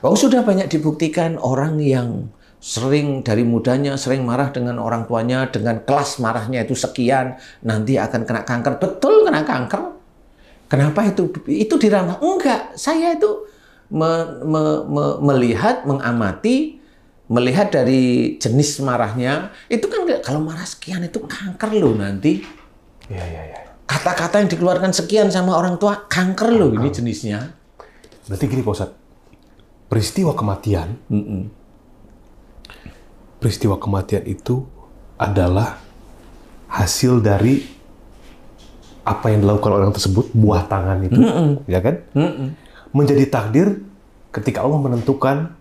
Oh, sudah banyak dibuktikan orang yang sering dari mudanya sering marah dengan orang tuanya, dengan kelas marahnya itu sekian, nanti akan kena kanker. Betul kena kanker. Kenapa itu? Itu diramal. Enggak, saya itu melihat, mengamati, melihat dari jenis marahnya. Itu kan kalau marah sekian itu kanker loh nanti. Iya. Kata-kata yang dikeluarkan sekian sama orang tua, kanker loh ini jenisnya. Berarti gini, Pak Ustadz. Peristiwa kematian, peristiwa kematian itu adalah hasil dari apa yang dilakukan oleh orang tersebut, buah tangan itu, ya kan? Menjadi takdir ketika Allah menentukan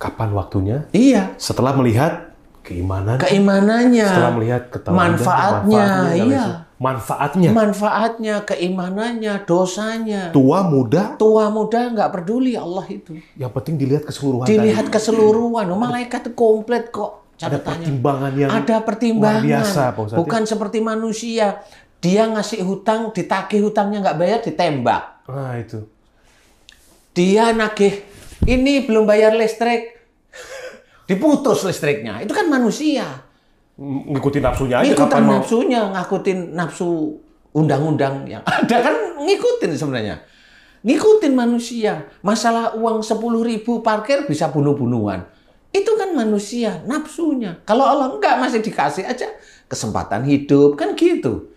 kapan waktunya. Iya. Setelah melihat keimanannya, setelah melihat manfaatnya, iya. Manfaatnya, keimanannya, dosanya. Tua muda nggak peduli Allah itu. Yang penting dilihat keseluruhan. Keseluruhan. Malaikat itu komplit kok catatannya. Ada pertimbangan yang luar biasa, Pak Ustadz. Bukan seperti manusia. Dia ngasih hutang, ditagih hutangnya nggak bayar, ditembak. Nah itu. Dia nagih, ini belum bayar listrik, diputus listriknya. Itu kan manusia. Ngikutin nafsunya aja. Ngakutin nafsu undang-undang yang ada kan ngikutin sebenarnya. Ngikutin manusia. Masalah uang 10.000 parkir bisa bunuh-bunuhan. Itu kan manusia, nafsunya. Kalau Allah enggak, masih dikasih aja kesempatan hidup, kan gitu.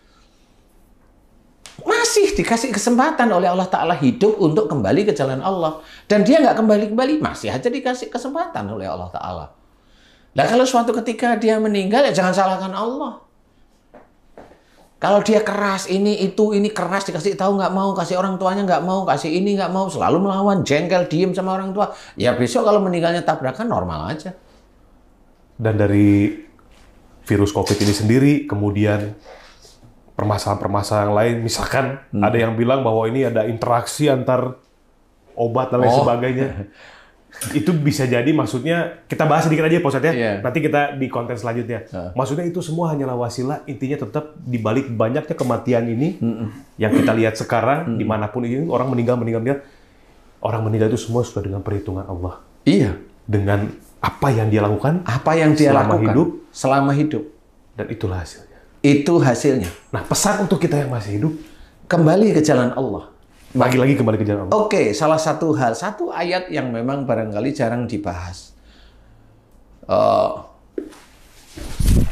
Masih dikasih kesempatan oleh Allah Ta'ala hidup untuk kembali ke jalan Allah. Dan dia nggak kembali-kembali, masih aja dikasih kesempatan oleh Allah Ta'ala. Nah kalau suatu ketika dia meninggal, ya jangan salahkan Allah. Kalau dia keras, ini keras, dikasih tahu nggak mau, kasih orang tuanya nggak mau, kasih ini nggak mau, selalu melawan, jengkel, diem sama orang tua. Ya besok kalau meninggalnya tabrakan, normal aja. Dan dari virus COVID ini sendiri, kemudian permasalahan-permasalahan lain, misalkan ada yang bilang bahwa ini ada interaksi antar obat dan lain sebagainya. Itu bisa jadi maksudnya, kita bahas sedikit aja Pak Ustadz ya. Iya. Nanti kita di konten selanjutnya. Maksudnya itu semua hanyalah wasilah, intinya tetap dibalik banyaknya kematian ini, yang kita lihat sekarang, dimanapun ini, orang meninggal. Orang meninggal itu semua sudah dengan perhitungan Allah. Iya. Dengan apa yang dia lakukan, Apa yang dia selama lakukan hidup, selama hidup. dan itulah hasilnya. Itu hasilnya. Nah, pesan untuk kita yang masih hidup, Kembali ke jalan Allah. lagi-lagi kembali ke jalan Allah. Oke, salah satu ayat yang memang barangkali jarang dibahas.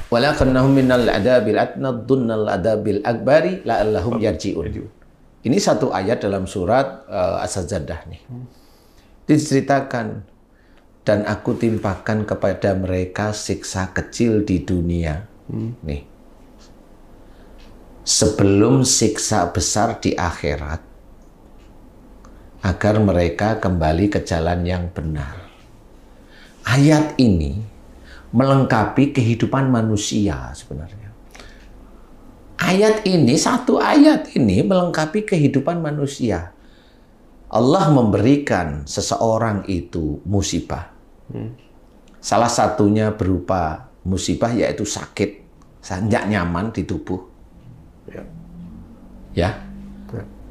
Walakannahum minal adabil adna dunnal adabil akbari la'allahum yarji'un. Ini satu ayat dalam surat As-Sajdah nih. Diceritakan, dan aku timpakan kepada mereka siksa kecil di dunia. Nih. Sebelum siksa besar di akhirat, agar mereka kembali ke jalan yang benar. Ayat ini melengkapi kehidupan manusia sebenarnya. Satu ayat ini melengkapi kehidupan manusia. Allah memberikan seseorang itu musibah. Salah satunya berupa musibah yaitu sakit, nggak nyaman di tubuh. Ya.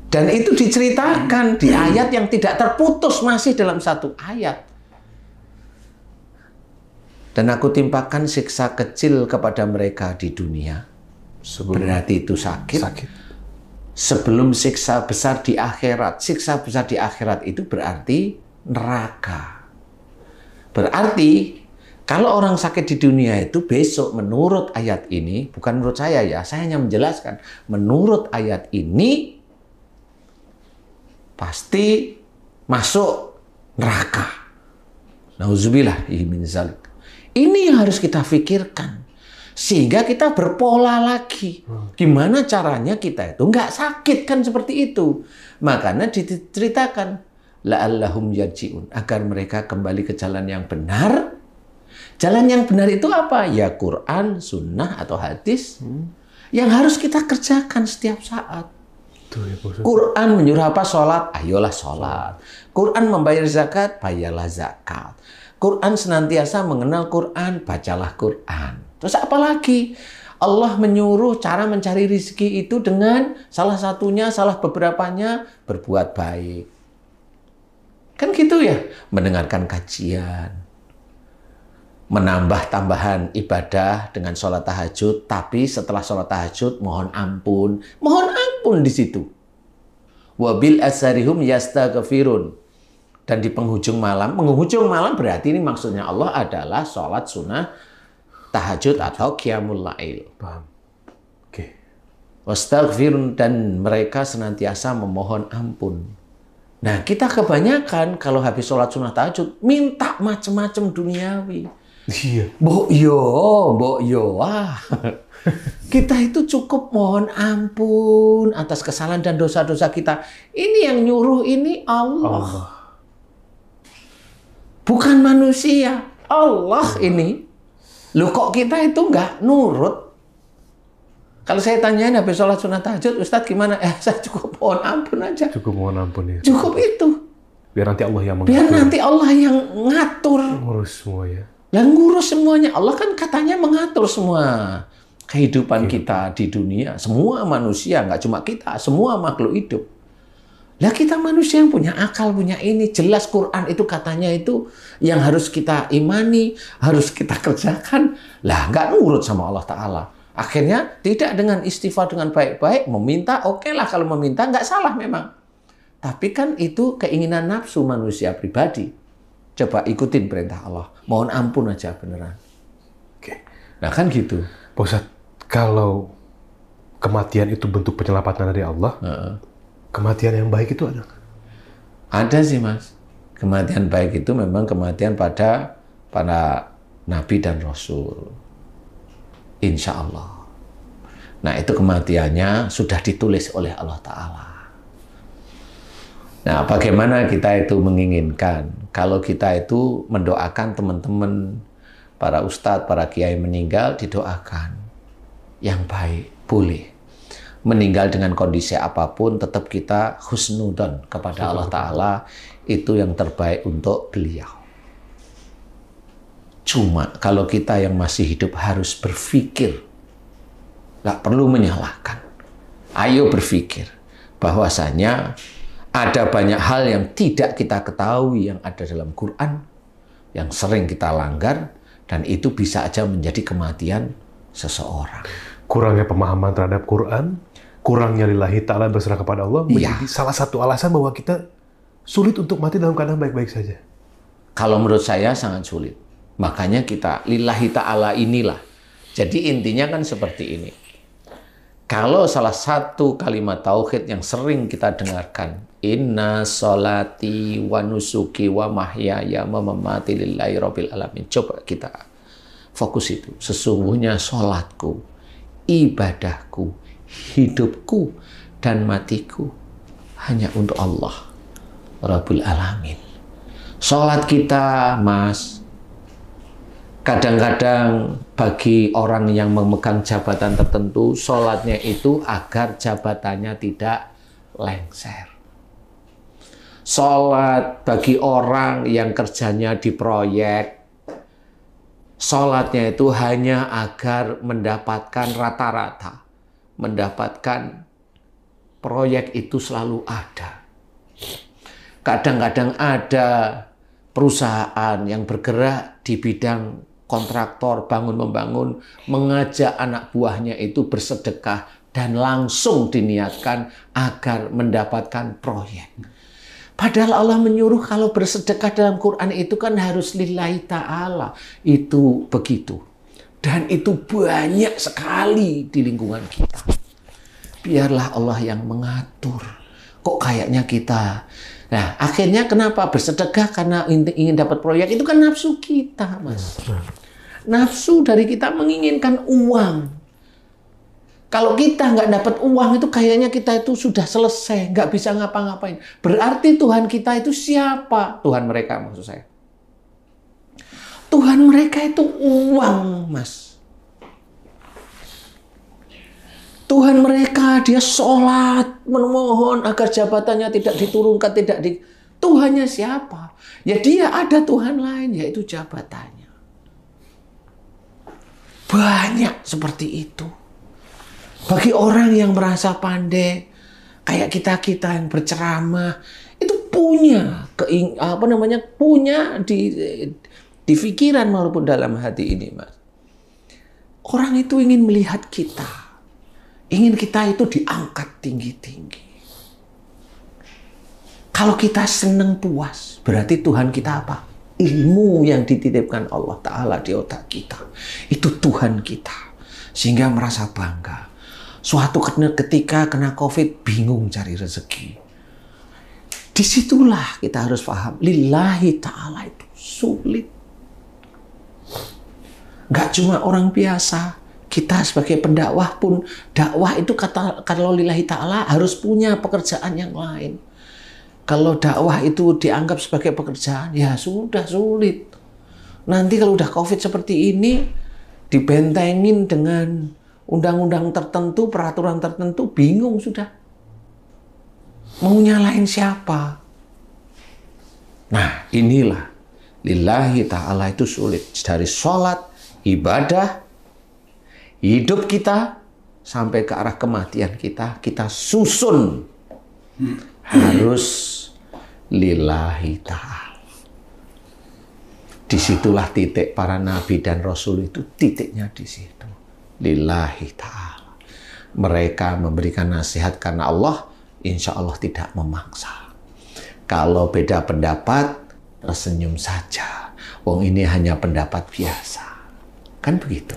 Dan itu diceritakan di ayat yang tidak terputus, masih dalam satu ayat. Dan aku timpakan siksa kecil kepada mereka di dunia. Berarti itu sakit. Sebelum siksa besar di akhirat. Siksa besar di akhirat itu berarti neraka. Berarti kalau orang sakit di dunia itu besok menurut ayat ini, bukan menurut saya ya, saya hanya menjelaskan. Menurut ayat ini, pasti masuk neraka. Nauzubillah min zalik. Ini yang harus kita pikirkan. Sehingga kita berpola lagi. Gimana caranya kita itu nggak sakit kan seperti itu. Makanya diceritakan. La'allahum yarji'un. Agar mereka kembali ke jalan yang benar. Jalan yang benar itu apa? Ya Quran, sunnah atau hadis. Yang harus kita kerjakan setiap saat. Quran menyuruh apa? Sholat, ayolah sholat. Quran membayar zakat, bayarlah zakat. Quran senantiasa mengenal Quran, bacalah Quran. Terus apa lagi? Allah menyuruh cara mencari rezeki itu dengan salah satunya, salah beberapanya berbuat baik. Kan gitu ya? Mendengarkan kajian. Menambah tambahan ibadah dengan sholat tahajud, tapi setelah sholat tahajud mohon ampun di situ. Wabil asharihum yastaghfirun. Dan di penghujung malam berarti ini maksudnya Allah adalah sholat sunnah tahajud atau qiyamul lail. Paham. Oke. Wastaghfirun, dan mereka senantiasa memohon ampun. Nah, kita kebanyakan kalau habis sholat sunnah tahajud minta macam-macam duniawi. Iya. Mbok yo. Kita itu cukup mohon ampun atas kesalahan dan dosa-dosa kita. Ini yang nyuruh ini Allah. Bukan manusia. Allah ini. Loh kok kita itu nggak nurut? Kalau saya tanyain habis sholat sunnah tahajud, Ustadz gimana? Saya cukup mohon ampun aja. Cukup mohon ampun ya. Cukup itu. Biar nanti Allah yang mengatur. Biar nanti Allah yang ngatur. Ngurus semua ya. Yang ngurus semuanya. Allah kan katanya mengatur semua kehidupan kita di dunia. Semua manusia, nggak cuma kita. Semua makhluk hidup. Lah kita manusia yang punya akal, punya ini. Jelas Quran itu katanya itu yang harus kita imani, harus kita kerjakan. Lah nggak nurut sama Allah Ta'ala. Akhirnya tidak dengan istighfar dengan baik-baik. Meminta, oke lah kalau meminta. Nggak salah memang. Tapi kan itu keinginan nafsu manusia pribadi. Coba ikutin perintah Allah. Mohon ampun aja beneran. Oke. Nah kan gitu. Pak Ustadz, kalau kematian itu bentuk penyelamatan dari Allah, kematian yang baik itu ada? Ada sih Mas. Kematian baik itu memang kematian pada para nabi dan rasul. Insya Allah. Nah itu kematiannya sudah ditulis oleh Allah Ta'ala. Nah bagaimana kita itu menginginkan kalau kita itu mendoakan teman-teman, para ustadz, para kiai meninggal, didoakan yang baik, boleh. Meninggal dengan kondisi apapun, tetap kita husnudon kepada Allah Ta'ala, itu yang terbaik untuk beliau. Cuma kalau kita yang masih hidup harus berpikir, nggak perlu menyalahkan. Ayo berpikir bahwasanya ada banyak hal yang tidak kita ketahui yang ada dalam Quran, yang sering kita langgar, dan itu bisa aja menjadi kematian seseorang. Kurangnya pemahaman terhadap Quran, kurangnya lillahi ta'ala berserah kepada Allah, menjadi salah satu alasan bahwa kita sulit untuk mati dalam keadaan baik-baik saja. Kalau menurut saya sangat sulit. Makanya kita lillahi ta'ala inilah. Jadi intinya kan seperti ini. Kalau salah satu kalimat tauhid yang sering kita dengarkan, inna sholati wa nusuki wa mahyaya wa mamati lillahi rabbil alamin. Coba kita fokus itu. Sesungguhnya sholatku, ibadahku, hidupku, dan matiku hanya untuk Allah Rabbul Alamin. Sholat kita, Mas, kadang-kadang bagi orang yang memegang jabatan tertentu, sholatnya itu agar jabatannya tidak lengser. Sholat bagi orang yang kerjanya di proyek, sholatnya itu hanya agar mendapatkan rata-rata, mendapatkan proyek itu selalu ada. Kadang-kadang ada perusahaan yang bergerak di bidang kontraktor, bangun-membangun, mengajak anak buahnya itu bersedekah dan langsung diniatkan agar mendapatkan proyek. Padahal Allah menyuruh kalau bersedekah dalam Quran itu kan harus lillahi ta'ala. Itu begitu. Dan itu banyak sekali di lingkungan kita. Biarlah Allah yang mengatur. Kok kayaknya kita... Nah, akhirnya kenapa bersedekah karena ingin dapat proyek? Itu kan nafsu kita, Mas. Nafsu dari kita menginginkan uang. Kalau kita nggak dapat uang itu kayaknya kita itu sudah selesai, nggak bisa ngapa-ngapain. Berarti Tuhan kita itu siapa? Tuhan mereka maksud saya. Tuhan mereka itu uang, Mas. Tuhan mereka, dia sholat, memohon agar jabatannya tidak diturunkan, tidak di... Tuhannya siapa? Ya dia ada Tuhan lain, yaitu jabatannya. Banyak seperti itu. Bagi orang yang merasa pandai, kayak kita-kita yang berceramah, itu punya, punya di pikiran maupun dalam hati ini, Mas. Orang itu ingin melihat kita. Ingin kita itu diangkat tinggi-tinggi. Kalau kita senang puas, berarti Tuhan kita apa? Ilmu yang dititipkan Allah Ta'ala di otak kita. Itu Tuhan kita. Sehingga merasa bangga. Suatu ketika kena COVID, bingung cari rezeki. Disitulah kita harus paham. Lillahi Ta'ala itu sulit. Gak cuma orang biasa. Kita sebagai pendakwah pun, dakwah itu kalau lillahi ta'ala harus punya pekerjaan yang lain. Kalau dakwah itu dianggap sebagai pekerjaan, ya sudah sulit. Nanti kalau udah COVID seperti ini, dibentengin dengan undang-undang tertentu, peraturan tertentu, bingung sudah. Mau nyalain siapa? Nah, inilah. Lillahi ta'ala itu sulit. Dari sholat, ibadah, hidup kita sampai ke arah kematian kita susun harus lillahi ta'ala. Disitulah titik para nabi dan rasul itu, titiknya di situ. Lillahi ta'ala. Mereka memberikan nasihat karena Allah, insya Allah tidak memaksa. Kalau beda pendapat, tersenyum saja. Wong ini hanya pendapat biasa. Kan begitu.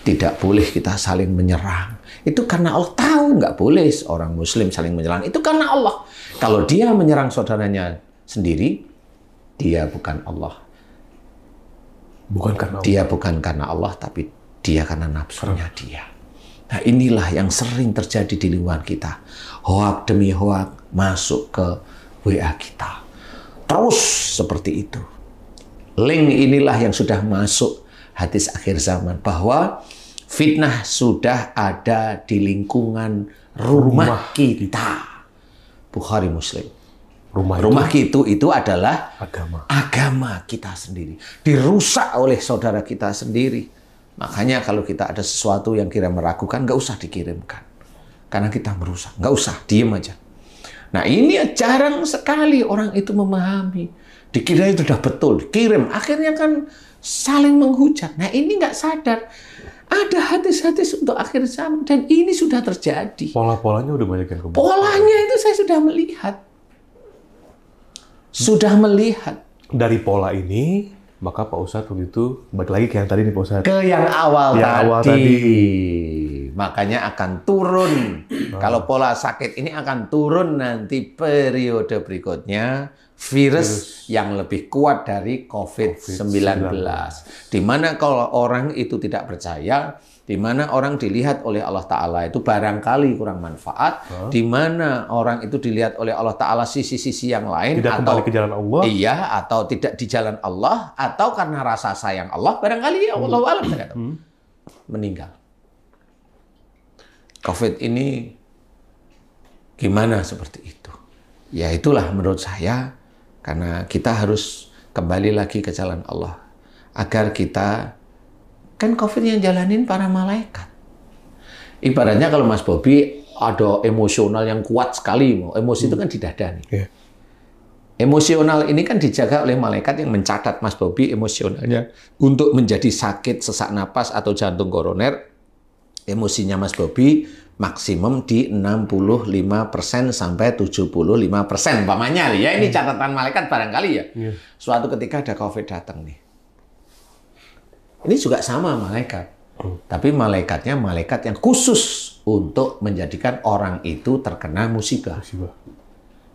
Tidak boleh kita saling menyerang. Itu karena Allah tahu nggak boleh orang Muslim saling menyerang. Itu karena Allah. Kalau dia menyerang saudaranya sendiri, dia bukan Allah. Bukan karena Allah. Dia bukan karena Allah, tapi dia karena nafsunya dia. Nah inilah yang sering terjadi di lingkungan kita. Hoak demi hoak masuk ke WA kita. Terus seperti itu. Link inilah yang sudah masuk hadis akhir zaman, bahwa fitnah sudah ada di lingkungan rumah kita. Bukhari Muslim. Rumah itu adalah agama kita sendiri. Dirusak oleh saudara kita sendiri. Makanya kalau kita ada sesuatu yang kira meragukan, nggak usah dikirimkan. Karena kita merusak. Nggak usah, diem aja. Nah ini jarang sekali orang itu memahami. Dikira itu sudah betul, dikirim. Akhirnya kan saling menghujat. Nah ini nggak sadar. Ada hadis-hadis untuk akhir zaman. Dan ini sudah terjadi. Pola-polanya udah banyak yang kebuka. Polanya itu saya sudah melihat. Dari pola ini, maka Pak Ustadz waktu itu, balik lagi ke yang tadi nih Pak Ustadz. Ke yang awal tadi. tadi. Makanya akan turun. Kalau pola sakit ini akan turun nanti periode berikutnya. Virus yang lebih kuat dari COVID-19. Di mana kalau orang itu tidak percaya, di mana orang dilihat oleh Allah Ta'ala itu barangkali kurang manfaat, di mana orang itu dilihat oleh Allah Ta'ala sisi-sisi yang lain, Tidak kembali ke jalan Allah. Iya, atau tidak di jalan Allah, atau karena rasa sayang Allah, barangkali ya Allah alam meninggal. COVID ini gimana seperti itu? Ya itulah menurut saya, karena kita harus kembali lagi ke jalan Allah. Agar kita, kan COVID yang jalanin para malaikat. Ibaratnya kalau Mas Bobi ada emosional yang kuat sekali. Emosi itu kan di dada nih. Yeah. Emosional ini kan dijaga oleh malaikat yang mencatat Mas Bobi emosionalnya. Untuk menjadi sakit, sesak napas, atau jantung koroner, emosinya Mas Bobi maksimum di 65% sampai 75%. Umpamanya ya, ini catatan malaikat barangkali ya. Yeah. Suatu ketika ada COVID datang nih. Ini juga sama malaikat. Tapi malaikatnya malaikat yang khusus untuk menjadikan orang itu terkena musibah.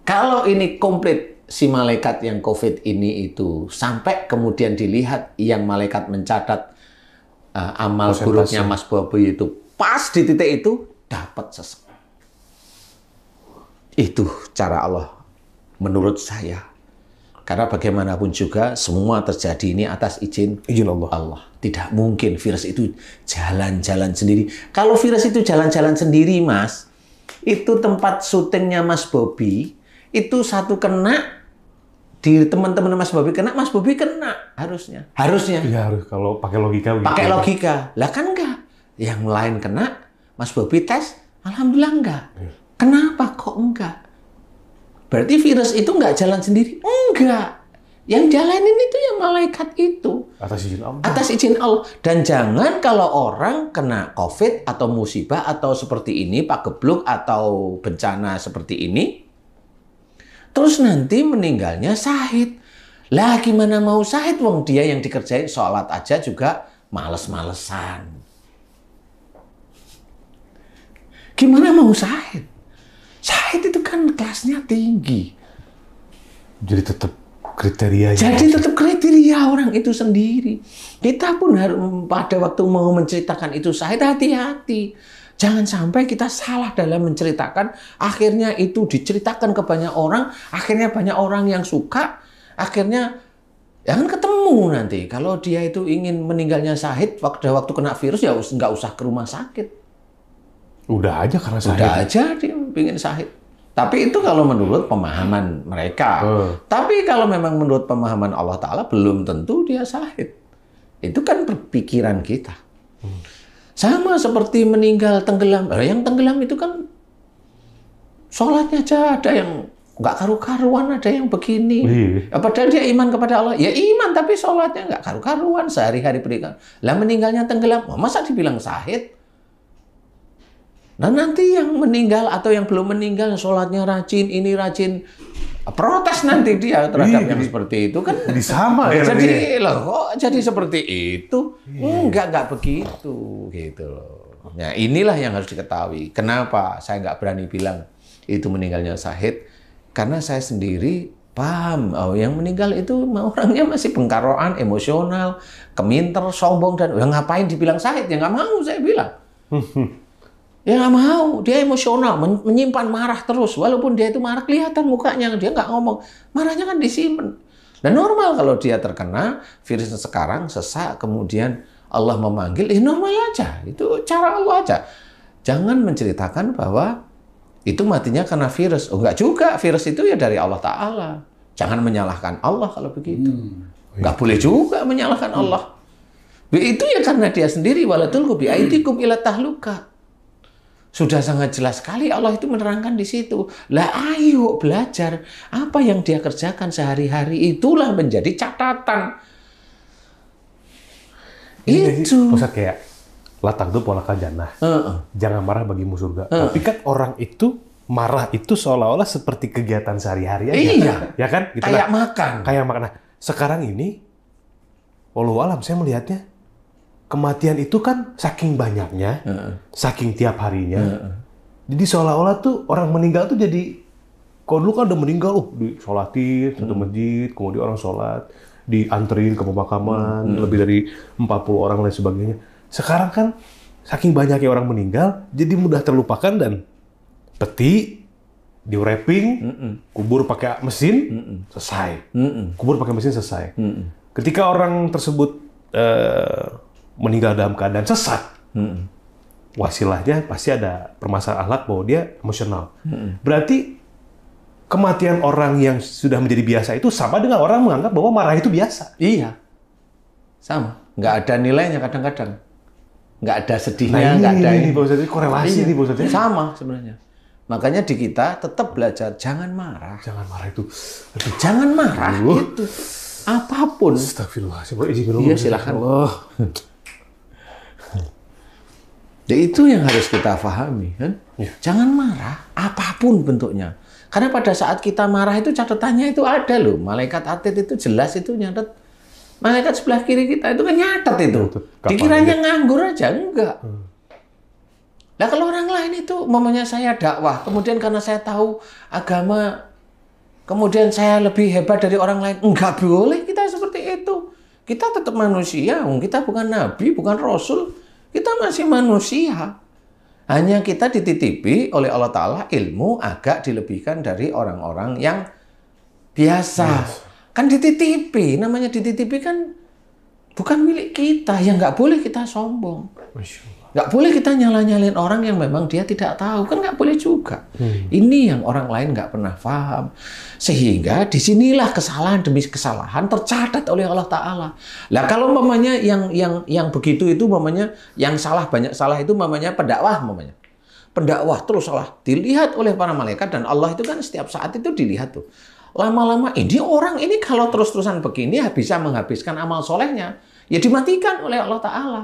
Kalau ini komplit si malaikat yang COVID ini itu sampai kemudian dilihat yang malaikat mencatat amal buruknya Mas Bobi itu pas di titik itu dapat sesak. Itu cara Allah menurut saya. Karena bagaimanapun juga semua terjadi ini atas izin Allah. Tidak mungkin virus itu jalan-jalan sendiri. Kalau virus itu jalan-jalan sendiri, Mas, itu tempat syutingnya Mas Bobi, itu satu kena, di teman-teman Mas Bobi kena, Mas Bobi kena harusnya. Iya harus, kalau pakai logika begitu. Pakai logika. Lah kan enggak. Yang lain kena, Mas Bobi tes, alhamdulillah enggak. Kenapa kok enggak? Berarti virus itu enggak jalan sendiri? Enggak. Yang jalanin itu yang malaikat itu. Atas izin Allah. Atas izin Allah. Dan jangan kalau orang kena COVID atau musibah atau seperti ini, pagebluk atau bencana seperti ini, terus nanti meninggalnya syahid. Lah gimana mau syahid? Wong dia yang dikerjain sholat aja juga males-malesan. Gimana mau syahid? Syahid itu kan kelasnya tinggi. Jadi tetap kriterianya. Jadi tetap kriteria orang itu sendiri. Kita pun harus pada waktu mau menceritakan itu syahid, hati-hati. Jangan sampai kita salah dalam menceritakan, akhirnya itu diceritakan ke banyak orang, akhirnya banyak orang yang suka, akhirnya jangan ketemu nanti. Kalau dia itu ingin meninggalnya syahid, waktu kena virus ya nggak usah ke rumah sakit. Udah aja karena syahid. Udah aja dia ingin syahid. Tapi itu kalau menurut pemahaman mereka. Tapi kalau memang menurut pemahaman Allah Ta'ala, belum tentu dia syahid. Itu kan berpikiran kita. Sama seperti meninggal tenggelam. Yang tenggelam itu kan sholatnya aja ada yang nggak karu-karuan, ada yang begini. Padahal dia iman kepada Allah. Ya iman, tapi sholatnya nggak karu-karuan. Sehari-hari berikan. Lah meninggalnya tenggelam. Masa dibilang syahid? Nah nanti yang meninggal atau yang belum meninggal, sholatnya rajin, ini rajin, protes nanti dia terhadap yang seperti itu kan. Jadi sama ya. Jadi loh, kok jadi seperti itu? Enggak begitu gitu loh. Nah inilah yang harus diketahui. Kenapa saya nggak berani bilang itu meninggalnya syahid? Karena saya sendiri paham, yang meninggal itu orangnya masih bengkaroan, emosional, keminter, sombong, dan ngapain dibilang syahid? Ya nggak mau saya bilang. Ya nggak mau, dia emosional, menyimpan marah terus. Walaupun dia itu marah, kelihatan mukanya, dia nggak ngomong. Marahnya kan disimpan. Dan normal kalau dia terkena virusnya sekarang, sesak, kemudian Allah memanggil, normal aja. Itu cara Allah aja. Jangan menceritakan bahwa Itu matinya karena virus. Oh, enggak juga. Virus itu ya dari Allah Ta'ala. Jangan menyalahkan Allah kalau begitu. Enggak boleh juga menyalahkan Allah. Itu ya karena dia sendiri. Wala tulqu bi'aidikum ila tahluka. Sudah sangat jelas sekali Allah itu menerangkan di situ. Lah ayo belajar. Apa yang dia kerjakan sehari-hari itulah menjadi catatan. Itu. Ustaz kayak latang itu ponakan jannah. Jangan marah bagimu surga. Tapi kan orang itu marah itu seolah-olah seperti kegiatan sehari-hari aja. Iya. Ya kan? Gitu Kayak lah. makan. Kayak makan. Nah, sekarang ini, wallahu alam saya melihatnya, kematian itu kan saking banyaknya, saking tiap harinya. Jadi seolah-olah tuh orang meninggal tuh jadi, kalau dulu kan udah meninggal, disolatin satu masjid, kemudian orang sholat, dianterin ke pemakaman, lebih dari 40 orang dan sebagainya. Sekarang kan saking banyaknya orang meninggal, jadi mudah terlupakan dan peti, di wrapping, kubur pakai mesin, selesai. Kubur pakai mesin selesai. Ketika orang tersebut meninggal dalam keadaan sesat, wasilahnya pasti ada permasalahan akhlak bahwa dia emosional. Berarti kematian orang yang sudah menjadi biasa itu sama dengan orang menganggap bahwa marah itu biasa. Iya. Sama. Nggak ada nilainya kadang-kadang. Nggak ada sedihnya, nggak ada ini. Korelasi nih, Bos. Sama sebenarnya. Makanya di kita tetap belajar jangan marah. Jangan marah itu. Aduh. Jangan marah itu. Apapun. Astagfirullahaladzim. Iya, silakan. Jadi itu yang harus kita pahami, kan? Ya. Jangan marah, apapun bentuknya. Karena pada saat kita marah itu catatannya itu ada loh. Malaikat atid itu jelas itu nyatet. Malaikat sebelah kiri kita itu kan nyatet itu. Dikiranya nganggur aja, enggak. Nah kalau orang lain itu, mamanya saya dakwah, kemudian karena saya tahu agama, kemudian saya lebih hebat dari orang lain, enggak boleh kita seperti itu. Kita tetap manusia, kita bukan nabi, bukan rasul. Kita masih manusia. Hanya kita dititipi oleh Allah Ta'ala ilmu agak dilebihkan dari orang-orang yang biasa. Kan dititipi, namanya dititipi kan bukan milik kita. Yang nggak boleh kita sombong. Nggak boleh kita nyala-nyalin orang yang memang dia tidak tahu. Kan nggak boleh juga. Ini yang orang lain nggak pernah paham. Sehingga disinilah kesalahan demi kesalahan tercatat oleh Allah Ta'ala. Lah kalau mamanya yang begitu itu mamanya yang salah banyak salah itu mamanya pendakwah mamanya. Pendakwah terus salah. Dilihat oleh para malaikat dan Allah itu kan setiap saat itu dilihat tuh. Lama-lama ini orang ini kalau terus-terusan begini bisa menghabiskan amal solehnya. Ya dimatikan oleh Allah Ta'ala.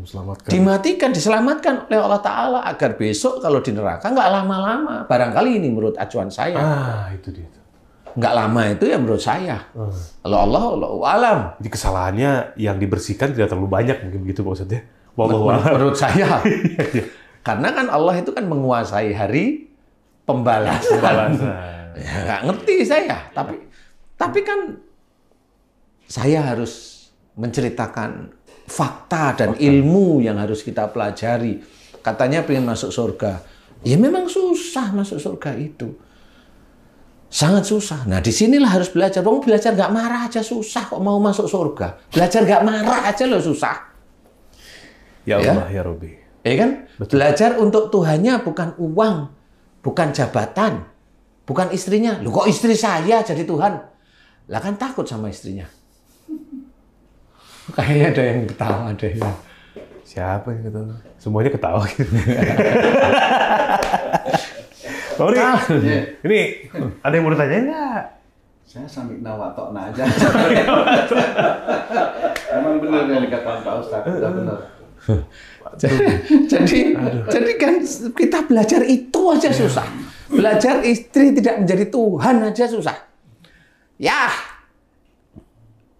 Selamatkan. Dimatikan, diselamatkan oleh Allah Ta'ala agar besok kalau di neraka nggak lama-lama. Barangkali ini menurut acuan saya. Itu dia. Nggak lama itu ya menurut saya. Kalau Allah alam. Jadi kesalahannya yang dibersihkan tidak terlalu banyak mungkin begitu Pak Ustadz ya. Menurut saya. Karena kan Allah itu kan menguasai hari pembalasan. Ya, nggak ngerti saya. Tapi kan saya harus menceritakan fakta dan ilmu yang harus kita pelajari. Katanya pengen masuk surga. Ya memang susah masuk surga itu. Sangat susah. Nah disinilah harus belajar. Wong belajar nggak marah aja susah kok mau masuk surga. Belajar nggak marah aja loh susah. Ya Allah, ya Rabbi. Ya kan? Betul. Belajar untuk Tuhannya bukan uang, bukan jabatan, bukan istrinya. Loh kok istri saya jadi Tuhan? Lah kan takut sama istrinya. Kayaknya ada yang ketawa deh. Siapa yang ketawa? Semuanya ketawa gitu. Sorry. Ini ada yang mau ditanya nggak? Saya sambil nawatokna aja. Emang benar yang dikatakan Pak Ustadz, sudah benar. Jadi kan kita belajar itu aja susah. Belajar istri tidak menjadi Tuhan aja susah. Ya,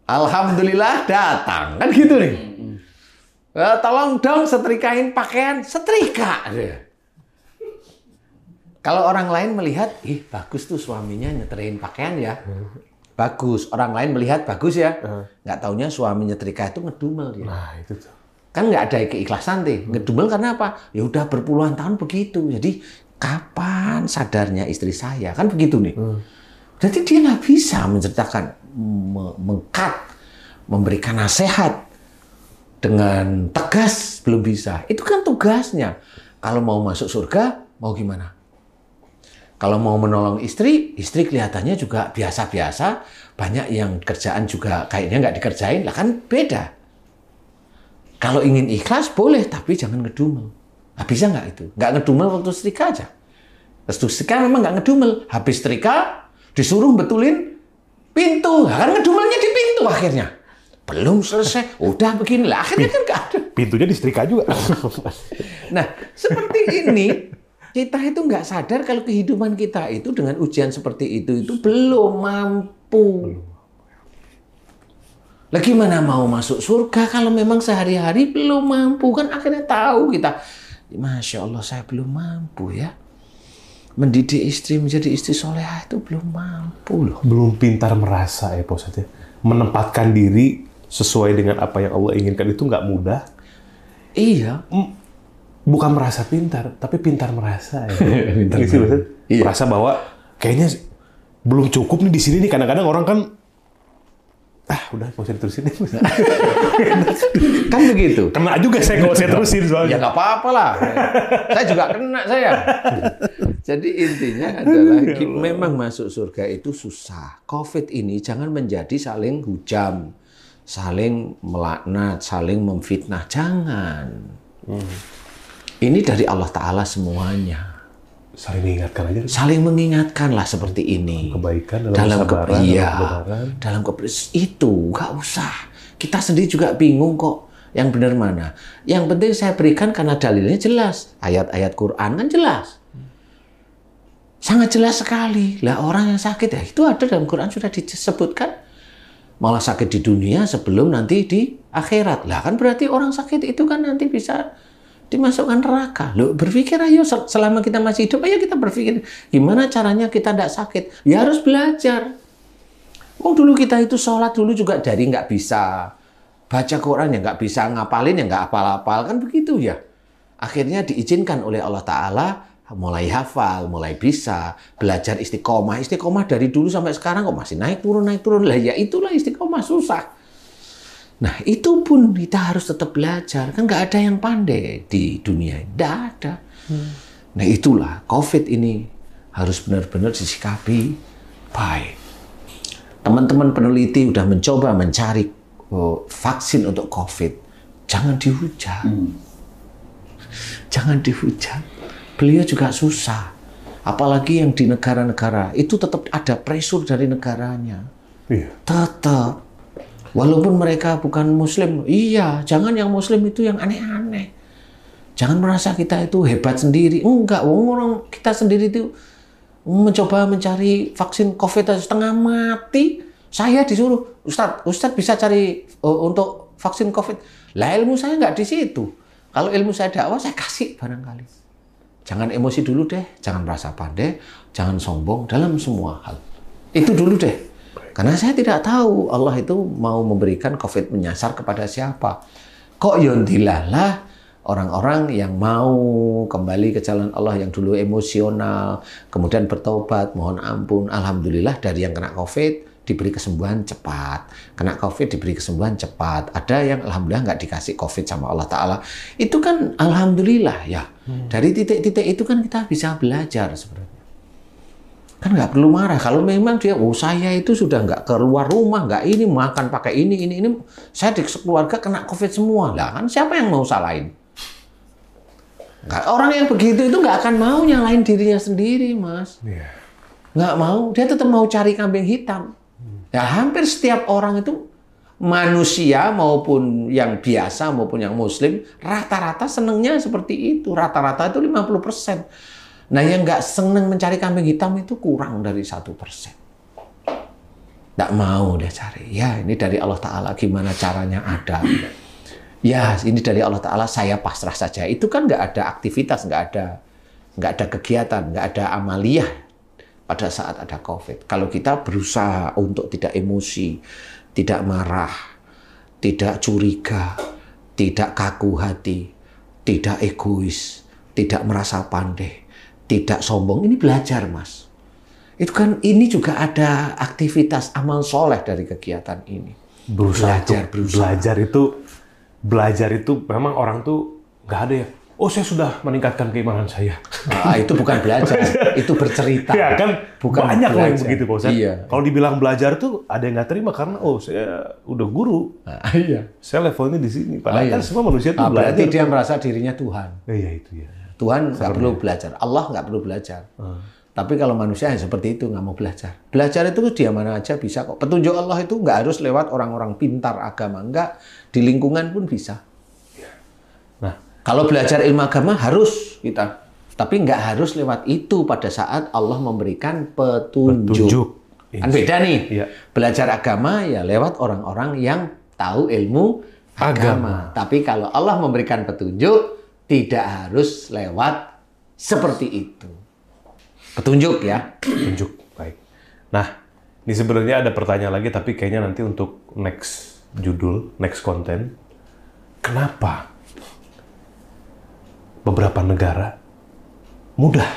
alhamdulillah datang kan gitu nih. Tolong dong setrikain pakaian, setrika. Kalau orang lain melihat, bagus tuh suaminya nyetrikain pakaian ya. Bagus. Orang lain melihat bagus ya. Nggak taunya suami nyetrika itu ngedumel dia. Nah itu tuh. Kan nggak ada keikhlasan deh. Ngedumel karena apa? Ya udah berpuluhan tahun begitu. Jadi kapan sadarnya istri saya? Kan begitu nih. Jadi dia nggak bisa menceritakan, mengkat, memberikan nasihat dengan tegas belum bisa. Itu kan tugasnya. Kalau mau masuk surga, mau gimana? Kalau mau menolong istri kelihatannya juga biasa-biasa. Banyak yang kerjaan juga kayaknya nggak dikerjain, lah kan beda. Kalau ingin ikhlas boleh, tapi jangan ngedumel. Nah, bisa nggak itu? Nggak ngedumel waktu setrika aja. Waktu setrika memang nggak ngedumel. Habis setrika, disuruh betulin pintu. Nah, kan ngedumelnya di pintu akhirnya. Belum selesai, udah beginilah. Akhirnya kan nggak ada. Pintunya disetrika juga. Nah, seperti ini, kita itu nggak sadar kalau kehidupan kita itu dengan ujian seperti itu belum mampu. Lah gimana mau masuk surga kalau memang sehari-hari belum mampu? Kan akhirnya tahu kita, Masya Allah saya belum mampu ya. Mendidik istri menjadi istri solehah itu belum mampu loh. Belum pintar merasa ya Pak Ustadz ya. Menempatkan diri sesuai dengan apa yang Allah inginkan itu nggak mudah. Iya. Bukan merasa pintar, tapi pintar merasa ya. Pintar Gitu, merasa. Iya. Merasa bahwa kayaknya belum cukup nih di sini nih. Kadang-kadang orang kan udah mau saya terusin. Kan begitu. Kena juga saya kalau saya terusin Ya soalnya. nggak apa-apa lah. Saya juga kena saya. Jadi intinya adalah memang masuk surga itu susah. COVID ini jangan menjadi saling hujam, saling melaknat, saling memfitnah. Jangan. Ini dari Allah Ta'ala semuanya. Saling mengingatkan aja. Saling mengingatkanlah seperti ini. Kebaikan dalam kesabaran, iya, dalam kebenaran. dalam itu nggak usah. Kita sendiri juga bingung kok. Yang benar mana? Yang penting saya berikan karena dalilnya jelas. Ayat-ayat Quran kan jelas. Sangat jelas sekali. Lah orang yang sakit ya itu ada dalam Quran sudah disebutkan. Malah sakit di dunia sebelum nanti di akhirat. Lah kan berarti orang sakit itu kan nanti bisa dimasukkan neraka. Loh, berpikir ayo selama kita masih hidup, ayo kita berpikir gimana caranya kita tidak sakit. Ya harus belajar. Dulu kita itu sholat dulu juga dari nggak bisa baca Quran ya nggak bisa ngapalin ya nggak apal-apal kan begitu ya. Akhirnya diizinkan oleh Allah Ta'ala mulai hafal, mulai bisa belajar istiqomah. Istiqomah dari dulu sampai sekarang kok masih naik turun. Lah ya itulah istiqomah susah. Nah itu pun kita harus tetap belajar. Kan nggak ada yang pandai di dunia. Nggak ada. Nah itulah COVID ini harus benar-benar disikapi baik. Teman-teman peneliti udah mencoba mencari vaksin untuk COVID. Jangan dihujat. Jangan dihujat. Beliau juga susah. Apalagi yang di negara-negara. Itu tetap ada pressure dari negaranya. Iya. Tetap. Walaupun mereka bukan Muslim, iya, jangan yang Muslim itu yang aneh-aneh. Jangan merasa kita itu hebat sendiri. Enggak, orang kita sendiri itu mencoba mencari vaksin COVID setengah mati. Saya disuruh, Ustadz bisa cari untuk vaksin COVID. Lah ilmu saya nggak di situ. Kalau ilmu saya dakwah, saya kasih barangkali. Jangan emosi dulu deh, jangan merasa pandai, jangan sombong dalam semua hal. Itu dulu deh. Karena saya tidak tahu Allah itu mau memberikan COVID menyasar kepada siapa. Kok yondilalah orang-orang yang mau kembali ke jalan Allah yang dulu emosional, kemudian bertobat, mohon ampun. Alhamdulillah dari yang kena COVID diberi kesembuhan cepat. Kena COVID diberi kesembuhan cepat. Ada yang alhamdulillah nggak dikasih COVID sama Allah Ta'ala. Itu kan alhamdulillah ya. Dari titik-titik itu kan kita bisa belajar sebenarnya. Kan nggak perlu marah. Kalau memang dia, saya itu sudah nggak keluar rumah, nggak ini, makan pakai ini. Saya di keluarga kena COVID semua. Lah kan siapa yang mau salahin? Orang yang begitu itu nggak akan mau nyalain dirinya sendiri, Mas. Yeah. Nggak mau. Dia tetap mau cari kambing hitam. Ya hampir setiap orang itu, manusia maupun yang biasa maupun yang muslim, rata-rata senengnya seperti itu. Rata-rata itu 50%. Nah, yang nggak seneng mencari kambing hitam itu kurang dari 1%. Nggak mau dia cari. Ya, ini dari Allah Ta'ala. Gimana caranya ada. Ya, ini dari Allah Ta'ala. Saya pasrah saja. Itu kan nggak ada aktivitas, nggak ada kegiatan, nggak ada amaliyah pada saat ada COVID. Kalau kita berusaha untuk tidak emosi, tidak marah, tidak curiga, tidak kaku hati, tidak egois, tidak merasa pandai, tidak sombong, ini belajar, Mas. Itu kan ini juga ada aktivitas amal soleh dari kegiatan ini. Belajar itu memang orang tuh nggak ada ya. oh saya sudah meningkatkan keimanan saya. Itu bukan belajar, itu bercerita. Ya kan, bukan banyak loh yang belajar. begitu Pak Ustadz. Iya. Kalau dibilang belajar tuh ada yang nggak terima karena oh saya udah guru, Iya. saya levelnya di sini. Padahal kan semua manusia tuh Berarti belajar. dia merasa dirinya Tuhan. Iya itu ya. Tuhan nggak perlu belajar, Allah nggak perlu belajar. Tapi kalau manusia yang seperti itu nggak mau belajar. Belajar itu dia mana aja bisa kok. Petunjuk Allah itu nggak harus lewat orang-orang pintar agama, nggak, di lingkungan pun bisa. Nah, kalau belajar ilmu agama harus kita, tapi nggak harus lewat itu pada saat Allah memberikan petunjuk. Kan beda nih. Iya. Belajar agama ya lewat orang-orang yang tahu ilmu agama. Tapi kalau Allah memberikan petunjuk, tidak harus lewat seperti itu. Petunjuk ya. Petunjuk, baik. Nah, ini sebenarnya ada pertanyaan lagi, tapi kayaknya nanti untuk next judul, next konten. Kenapa beberapa negara mudah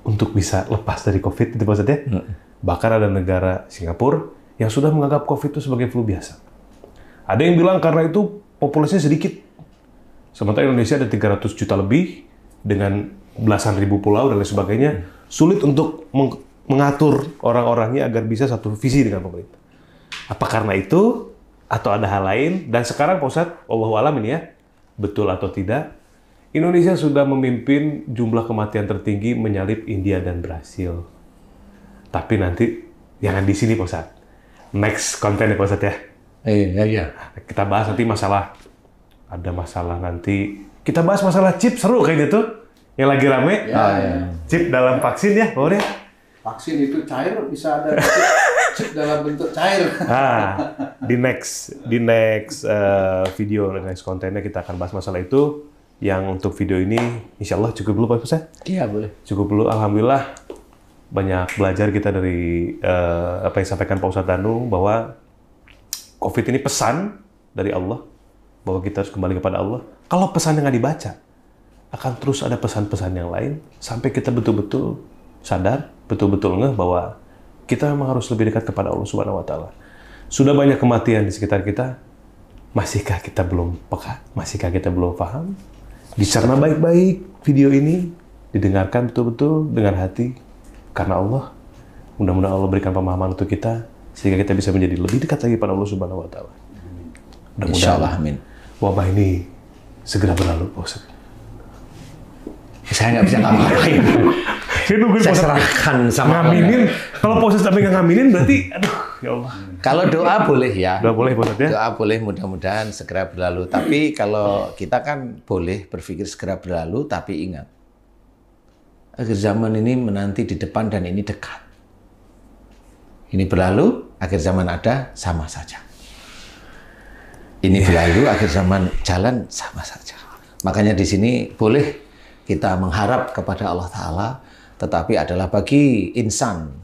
untuk bisa lepas dari COVID, itu maksudnya? Bahkan ada negara Singapura yang sudah menganggap COVID itu sebagai flu biasa. Ada yang bilang karena itu populasinya sedikit. Sementara Indonesia ada 300 juta lebih, dengan belasan ribu pulau dan lain sebagainya. Sulit untuk mengatur orang-orangnya agar bisa satu visi dengan pemerintah. Apa karena itu? Atau ada hal lain? Dan sekarang Pak Ustadz, Allahu a'lam ini ya, betul atau tidak, Indonesia sudah memimpin jumlah kematian tertinggi menyalip India dan Brasil. Tapi nanti jangan di sini Pak Ustadz. Next konten ya Pak Ustadz ya. Iya. Kita bahas nanti masalah, ada masalah nanti, kita bahas masalah chip, seru kayaknya tuh. Yang lagi rame, chip dalam vaksin ya, boleh? Vaksin itu cair, bisa ada chip dalam bentuk cair. Di next video, next kontennya kita akan bahas masalah itu. Yang untuk video ini, insya Allah cukup dulu Pak Ustadz? Iya boleh. Cukup dulu, alhamdulillah banyak belajar kita dari apa yang disampaikan Pak Ustadz Danung, bahwa COVID ini pesan dari Allah, bahwa kita harus kembali kepada Allah. Kalau pesannya nggak dibaca, akan terus ada pesan-pesan yang lain sampai kita betul-betul sadar, betul-betul ngeh bahwa kita memang harus lebih dekat kepada Allah Subhanahu wa taala. Sudah banyak kematian di sekitar kita, masihkah kita belum peka? Masihkah kita belum paham? Dicerna baik-baik video ini, didengarkan betul-betul dengan hati karena Allah. Mudah-mudahan Allah berikan pemahaman untuk kita sehingga kita bisa menjadi lebih dekat lagi pada Allah Subhanahu wa taala. Insyaallah, amin. Wabah ini segera berlalu, Pak Ustadz. Saya nggak bisa ngapa-ngapain. Saya serahkan sama ngaminin. Kalau Pak Ustadz sampai nggak ngaminin, berarti aduh, ya Allah. Kalau doa boleh ya. Doa boleh Pak Ustadz ya. Doa boleh, mudah-mudahan segera berlalu. Tapi kalau kita kan boleh berpikir segera berlalu, tapi ingat, akhir zaman ini menanti di depan dan ini dekat. Ini berlalu, akhir zaman ada, sama saja. Ini berlalu, akhir zaman jalan, sama saja. Makanya di sini boleh kita mengharap kepada Allah Ta'ala, tetapi adalah bagi insan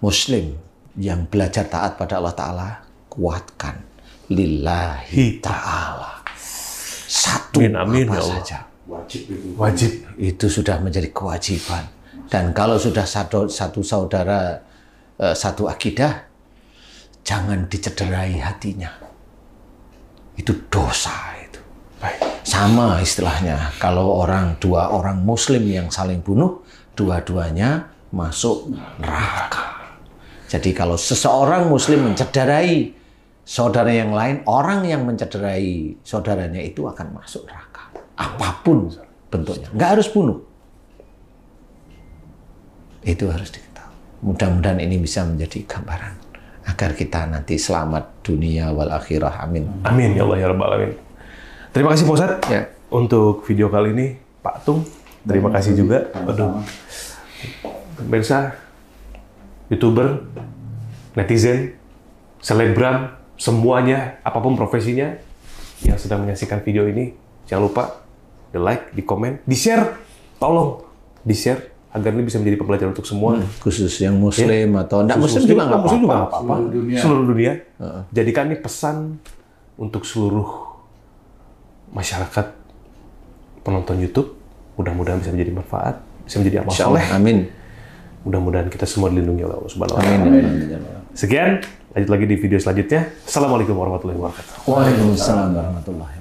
Muslim yang belajar taat pada Allah Ta'ala, kuatkan lillahi ta'ala. Satu amin, apa ya Allah. saja. Wajib. Itu sudah menjadi kewajiban. Dan kalau sudah satu saudara, satu akidah, jangan dicederai hatinya. Itu dosa itu. Baik. Sama istilahnya, kalau dua orang Muslim yang saling bunuh, dua-duanya masuk neraka. Jadi kalau seseorang Muslim mencederai saudara yang lain, orang yang mencederai saudaranya itu akan masuk neraka. Apapun bentuknya, nggak harus bunuh. Itu harus diketahui. Mudah-mudahan ini bisa menjadi gambaran agar kita nanti selamat dunia wal akhirah. Amin. Amin ya Allah ya Rabbal alamin. Terima kasih Pak Ustadz Ya. untuk video kali ini, Pak Tung. Terima kasih juga. Aduh. Pemirsa, YouTuber, netizen, selebgram, semuanya, apapun profesinya yang sedang menyaksikan video ini, jangan lupa di like, di komen, di share, tolong di share agar ini bisa menjadi pembelajaran untuk semua. Khusus yang Muslim atau tidak Muslim juga nggak apa-apa. Seluruh dunia. Jadikan ini pesan untuk seluruh masyarakat penonton YouTube. Mudah-mudahan bisa menjadi manfaat, bisa menjadi amal soleh. Amin. Mudah-mudahan kita semua dilindungi oleh Allah Subhanahu wa Amin. taala. Sekian, lanjut lagi di video selanjutnya. Assalamualaikum warahmatullahi wabarakatuh. Waalaikumsalam warahmatullahi wabarakatuh.